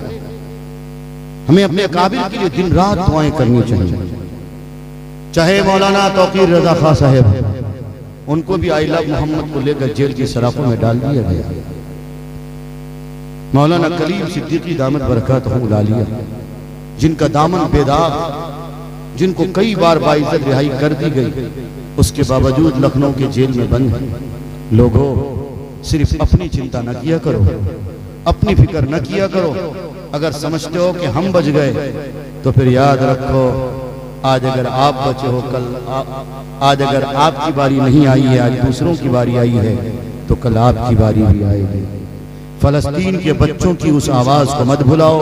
हमें अपने अकाबिर के लिए दिन रात दुआएं करनी चाहिए। चाहे मौलाना तौकीर रजा खां साहब, उनको भी आई लव मोहम्मद को लेकर जेल की सलाखों में डाल दिया गया। मौलाना कलीम सिद्दीकी दामद बरकातहू लालिया, जिनका दामन बेदाग, जिनको कई बार बाइज्जत रिहाई कर दी गई, उसके बावजूद लखनऊ के जेल में बंद हैं। लोगों, सिर्फ अपनी चिंता न किया करो, अपनी फिक्र न किया करो। अगर समझते हो कि हम बच गए तो फिर याद रखो, आज अगर आप बचे हो, कल आज अगर आपकी बारी नहीं आई है, आज दूसरों की बारी आई है, तो कल आपकी बारी भी आएगी। फलस्तीन के बच्चों की उस आवाज को मत भुलाओ।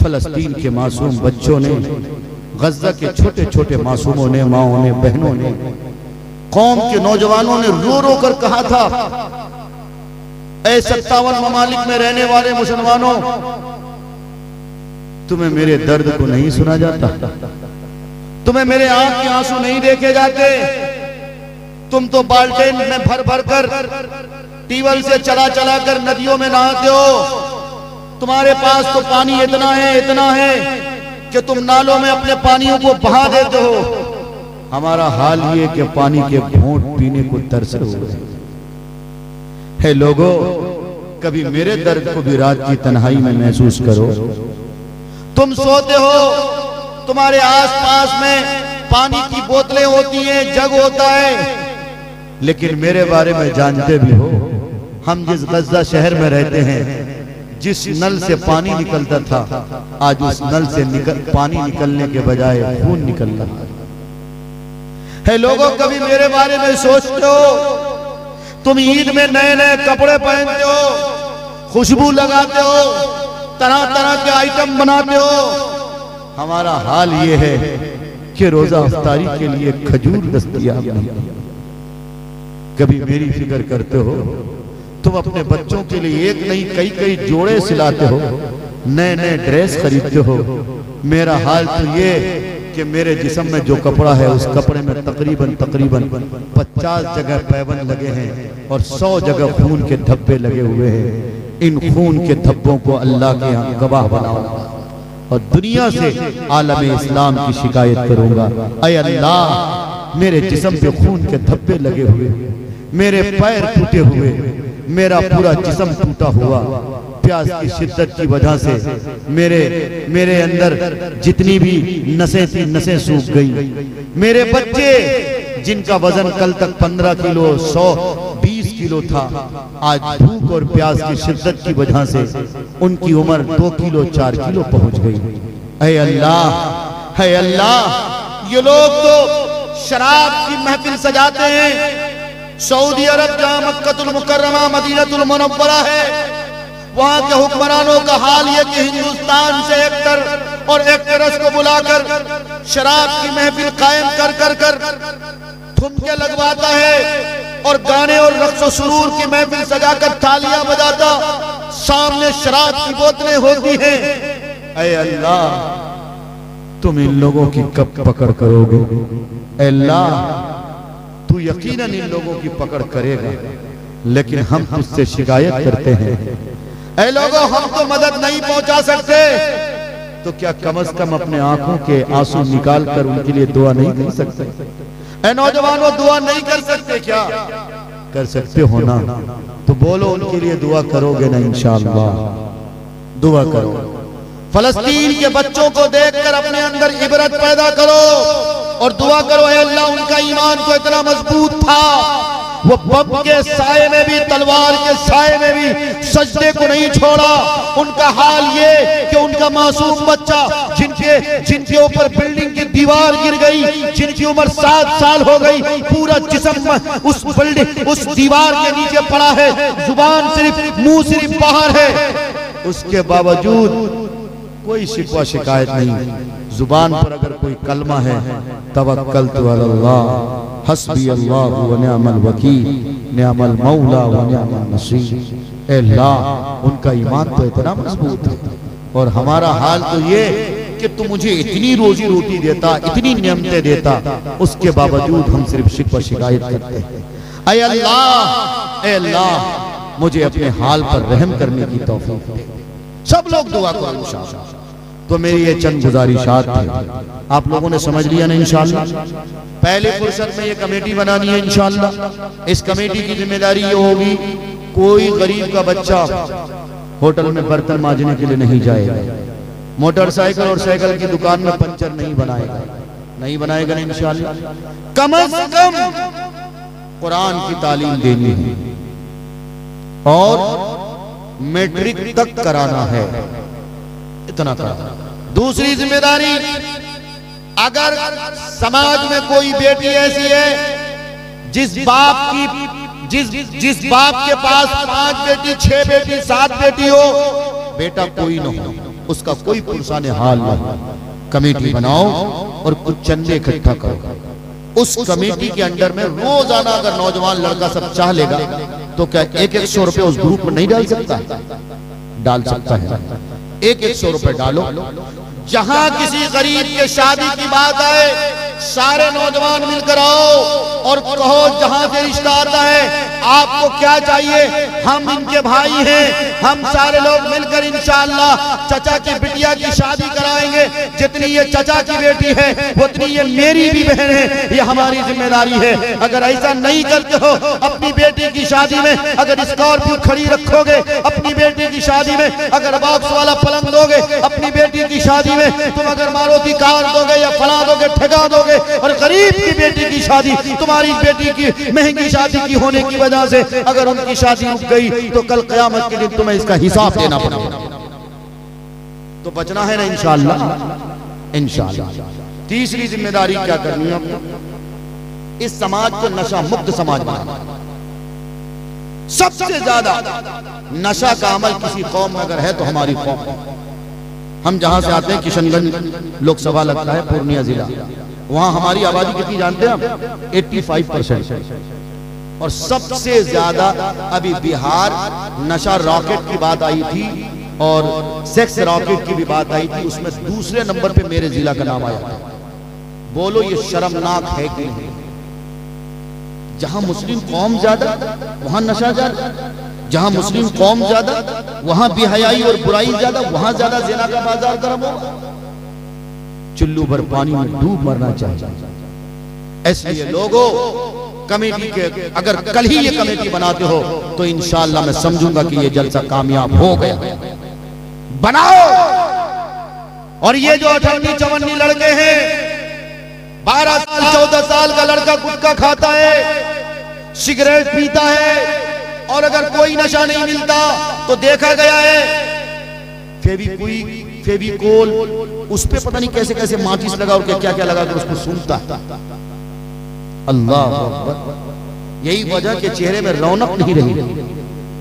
फलस्तीन के मासूम बच्चों ने, गज़ा के छोटे छोटे मासूमों ने, माओं ने, बहनों ने, कौम के नौजवानों ने रो रो कर कहा था, ऐ 57 ममालिक में रहने वाले मुसलमानों, तुम्हें मेरे दर्द को नहीं सुना जाता? तुम्हें मेरे आंख के आंसू नहीं देखे जाते? तुम तो बाल्टेन में भर भर कर, ट्यूबवेल से चला चला कर नदियों में नहाते हो। तुम्हारे पास तो पानी इतना है कि तुम नालों में अपने पानियों को बहा देते हो। हमारा हाल ये कि पानी के घूंट पीने को तरस रहे हो। है लोगों, कभी मेरे दर्द को भी रात की तन्हाई में महसूस करो। तुम सोते हो, तुम्हारे आसपास में पानी की बोतलें होती हैं, जग होता है, लेकिन मेरे बारे में जानते भी हो, हम जिस गज़ा शहर में रहते हैं, जिस नल से पानी निकलता था, आज उस नल से पानी निकलने के बजाय खून निकल रहा है। लोगों, कभी मेरे बारे में सोचते हो? तुम ईद में नए नए कपड़े पहनते हो, खुशबू लगाते हो, तरह तरह के आइटम बनाते हो। हमारा हाल ये है कि रोजा अफ्तारी के लिए खजूर दस्तयाब नहीं। कभी मेरी फिक्र करते हो? तुम अपने बच्चों के लिए एक नहीं कई कई जोड़े सिलाते हो, नए नए ड्रेस खरीदते हो। मेरा हाल तो ये कि मेरे जिस्म में जो कपड़ा है, उस कपड़े में तकरीबन 50 जगह पैबंद लगे हैं और 100 जगह खून के धब्बे लगे हुए हैं। इन खून के धब्बों को अल्लाह के यहाँ गवाह बनाओ और दुनिया से आलम इस्लाम की शिकायत करूंगा। ऐ अल्लाह, मेरे जिस्म पे खून के धब्बे लगे हुए, मेरे पैर टूटे हुए, मेरा पूरा जिस्म टूटा हुआ, प्यास की शिद्दत की वजह से मेरे अंदर जितनी भी नसें थी, नसें सूख गई। मेरे बच्चे जिनका वजन कल तक 15 किलो 120 किलो था, आज भूख और प्यास की शिद्दत की वजह से उनकी उम्र 2 किलो 4 किलो पहुंच गई। ऐ अल्लाह, है अल्लाह, ये लोग तो शराब की महफिल सजाते हैं। सऊदी अरब जहां मक्कतुल मुकर्रमा मदीनतुल मुनव्वरा है, वहां के हुक्मरानों का हाल यह कि हिंदुस्तान से एक्टर और एक्ट्रेस को बुलाकर शराब की महफिल कायम कर कर कर ठुमके लगवाता है और गाने और रक्स और सुरूर की महफिल सजाकर तालियां बजाता, सामने शराब की बोतलें होती हैं। ऐ अल्लाह, तुम इन लोगों की कब पकड़ करोगे? अल्लाह, तू यकीनन इन लोगों की पकड़ करेगा, लेकिन हम तुझसे शिकायत करते हैं। ऐ लोगों, हम तो मदद नहीं पहुंचा सकते, तो क्या कम से कम अपने आंखों के आंसू निकाल कर उनके लिए दुआ नहीं कर सकते? ऐ नौजवानों, दुआ नहीं कर सकते? क्या कर सकते हो ना? तो बोलो, उनके लिए दुआ करोगे ना? इंशाअल्लाह दुआ करो। फलस्तीन के बच्चों को देखकर अपने अंदर इबरत पैदा करो और दुआ करो, ऐ अल्लाह, उनका ईमान तो इतना मजबूत था, वो बम के साए में भी, तलवार के साए में भी सजदे को नहीं छोड़ा। उनका हाल ये कि उनका मासूम बच्चा जिनके ऊपर बिल्डिंग की दीवार गिर गई, जिनकी उम्र 7 साल हो गई, पूरा जिस्म उस बिल्डिंग उस दीवार के नीचे पड़ा है, जुबान सिर्फ मुंह सिर्फ बाहर है, उसके बावजूद कोई शिकवा शिकायत नहीं। जुबान पर अगर कोई कलमा है, तवक्कलतु अलल्लाह, हस्बी अल्लाह व निअमल वकील, निअमल मौला व निअमल नसीर। अल्लाह, उनका ईमान तो इतना मजबूत है और हमारा हाल तो ये कि तू मुझे इतनी रोजी रोटी देता, इतनी नियमतें देता, उसके बावजूद हम सिर्फ शिकवा शिकायत करते हैं। ऐ अल्लाह, ऐ अल्लाह, मुझे अपने हाल पर रहम करने की तौफीक दे। सब लोग दुआ करो इंशाअल्लाह। तो मेरी ये चंद गुजारिशात थे, आप लोगों ने समझ लिया ना इंशाअल्लाह। पहले फुर्सत में ये कमेटी बनानी है इंशाअल्लाह। इस कमेटी की जिम्मेदारी ये होगी, कोई गरीब का बच्चा होटल में बर्तन मांजने के लिए नहीं जाएगा, मोटरसाइकिल और साइकिल की दुकान में पंचर नहीं बनाएगा ना इंशाअल्लाह। कम से कम कुरान की तालीम देनी है और मैट्रिक तक कराना है, इतना कराना। दूसरी जिम्मेदारी, अगर समाज में कोई बेटी ऐसी है जिस बाप के पास 5 बेटी 6 बेटी 7 बेटी हो, बेटा कोई न हो, उसका कोई पुरसाने हाल न हो, कमेटी बनाओ और कुछ चंदे इकट्ठा करो। उस कमेटी के अंडर में रोजाना अगर नौजवान लड़का सब चाह लेगा तो क्या 100 रुपए उस ग्रुप में नहीं डाल सकता? डाल सकता है। 100 रुपए डालो। जहां किसी गरीब के शादी की बात आए, सारे नौजवान मिलकर आओ और कहो जहां से रिश्ता आता है आपको क्या चाहिए, हम इनके भाई हैं, हम सारे लोग मिलकर इंशाअल्लाह चचा की बिटिया की शादी कराएंगे। जितनी ये चचा की बेटी है उतनी ये मेरी भी बहन है, ये हमारी जिम्मेदारी है। अगर ऐसा नहीं करते हो, अपनी बेटी की शादी में अगर स्कॉर्पियो खड़ी रखोगे, अपनी बेटी की शादी में अगर बॉक्स वाला पलंग दोगे, अपनी बेटी की शादी में तुम अगर मारुति कार दोगे या फला दोगे ठगा दोगे, और गरीब की बेटी की शादी तुम्हारी बेटी की महंगी शादी की होने की वजह से अगर उनकी शादी रुक गई तो कल क़यामत के दिन तुम्हें इसका हिसाब देना पड़ेगा। तो बचना है ना इंशाअल्लाह, इंशाअल्लाह। तीसरी जिम्मेदारी क्या करनी है आपको, इस समाज को नशा मुक्त समाज बनाना। सबसे ज्यादा नशा का अमल किसी कौम में अगर है तो हमारी कौम। हम जहां से आते हैं किशनगंज लोकसभा लगता है, पूर्णिया जिला, वहां हमारी आबादी कितनी जानते हैं आप, 85%। और सबसे ज्यादा अभी बिहार नशा रॉकेट की बात आई थी और सेक्स रॉकेट की भी बात आई थी, उसमें दूसरे नंबर पे मेरे जिला का नाम आया था। बोलो ये शर्मनाक है कि नहीं? जहां मुस्लिम कौम ज्यादा वहां नशा ज्यादा, जहां मुस्लिम कौम ज्यादा वहां बेहयाई और बुराई ज्यादा, वहां ज्यादा ज़िना का बाजार गर्म होगा। चुल्लू भर पानी में डूब मरना चाहिए। इसलिए लोगों, कमेटी के अगर कल ही ये कमेटी बनाते हो तो इंशाअल्लाह मैं समझूंगा कि ये जलसा कामयाब हो गया। बनाओ। और ये जो 58-54 लड़के हैं, 12 साल 14 साल का लड़का गुटखा खाता है, सिगरेट पीता है, और अगर कोई नशा नहीं मिलता तो देखा गया है फेविक्विक, फेविकोल, उस पे पता नहीं कैसे कैसे माचिस लगा और क्या क्या लगा कर उसको सूंघता है। अल्लाह अकबर। यही वजह के चेहरे में रौनक नहीं रही,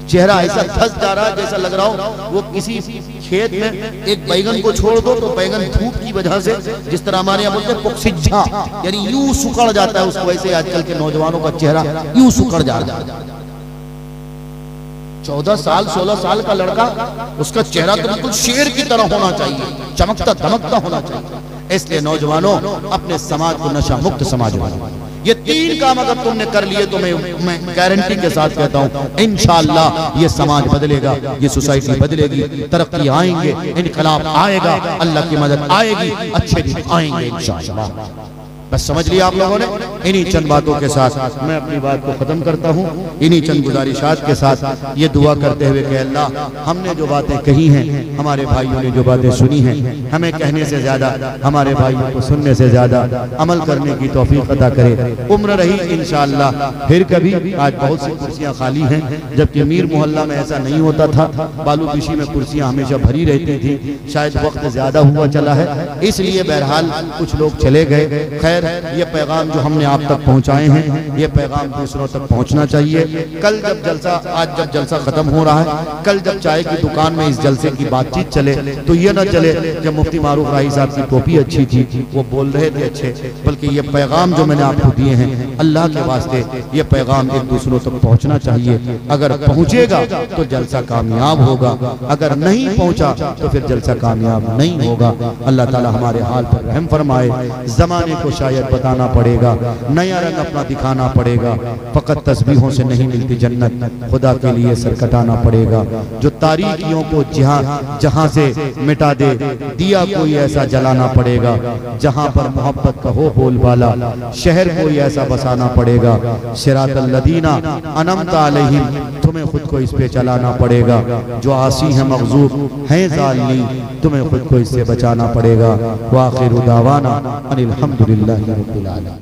चेहरा ऐसा धस जा रहा है जैसा लग रहा हो वो किसी खेत में एक बैगन को छोड़ दो तो बैगन धूप की वजह से, जिस तरह हमारे यहाँ बोलते हैं पुकसिज्झा, यानी यूं सुकड़ जाता है उसको, वैसे आजकल के नौजवानों का चेहरा यूं सुकड़ जा रहा है। 14 साल 16 साल का लड़का, उसका चेहरा तो बिल्कुल शेर की तरह होना चाहिए, चमकता दमकता होना चाहिए। इसलिए नौजवानों अपने समाज को नशा मुक्त समाज बनाओ। ये 3 काम अगर तुमने कर लिए तो मैं गारंटी के साथ कहता हूं इंशाअल्लाह ये समाज बदलेगा, ये सोसाइटी बदलेगी, तरक्की आएंगे, इनकलाब आएगा, अल्लाह की मदद आएगी, अच्छे दिन आएंगे इंशाअल्लाह। बस समझ लिया आप लोगों ने। इन्हीं चंद बातों के साथ मैं अपनी बात को खत्म करता हूँ, इन्हीं चंद गुजारिशात के साथ ये दुआ करते हुए कि अल्लाह हमने जो बातें कही हैं, हमारे भाइयों ने जो बातें सुनी हैं, हमें कहने से ज्यादा हमारे भाइयों को सुनने से ज्यादा अमल करने की तौफीक अता करे। उम्र रही इंशाअल्लाह फिर कभी। आज बहुत सी कुर्सियाँ खाली हैं, जबकि मीर मोहल्ला में ऐसा नहीं होता था, बालूबिशी में कुर्सियाँ हमेशा भरी रहती थी। शायद वक्त ज्यादा हुआ चला है इसलिए बहरहाल कुछ लोग चले गए। खैर ये पैगाम जो हमने आप तक पहुंचाए हैं, ये पैगाम दूसरों तक पहुंचना चाहिए। कल जब जलसा, आज जब जलसा खत्म हो रहा है, कल जब चाय की दुकान में इस जलसे की बातचीत चले तो ये न चले जब मुफ्ती मारूफ राही साहब की टोपी अच्छी थी, वो बोल रहे थे अच्छे, बल्कि ये पैगाम जो मैंने आपको दिए हैं अल्लाह के वास्ते ये पैगाम एक दूसरों तक पहुंचना चाहिए। अगर पहुंचेगा तो जलसा कामयाब होगा, अगर नहीं पहुंचा तो फिर जलसा कामयाब नहीं होगा। अल्लाह ताला हमारे हाल पर रहम फरमाए। जमाने को शायद बताना पड़ेगा, नया रंग अपना दिखाना पड़ेगा, फकत तस्बीहों से नहीं मिलती जन्नत, खुदा के लिए सर कटाना पड़ेगा। जो तारीकियों को जहां से मिटा दे, दिया कोई ऐसा जलाना पड़ेगा, जहां पर मोहब्बत का हो बोलबाला, शहर कोई ऐसा बसाना पड़ेगा। सिरातल लदीना अनअमता अलैहिम, तुम्हें खुद को इस पे चलाना पड़ेगा। जो आसी है मग़ज़ूब है ज़ालिम, तुम्हें खुद को इससे बचाना पड़ेगा। व आखिरु दावाना अनिल हम्दुलिल्लाहि रब्बिल आलमीन।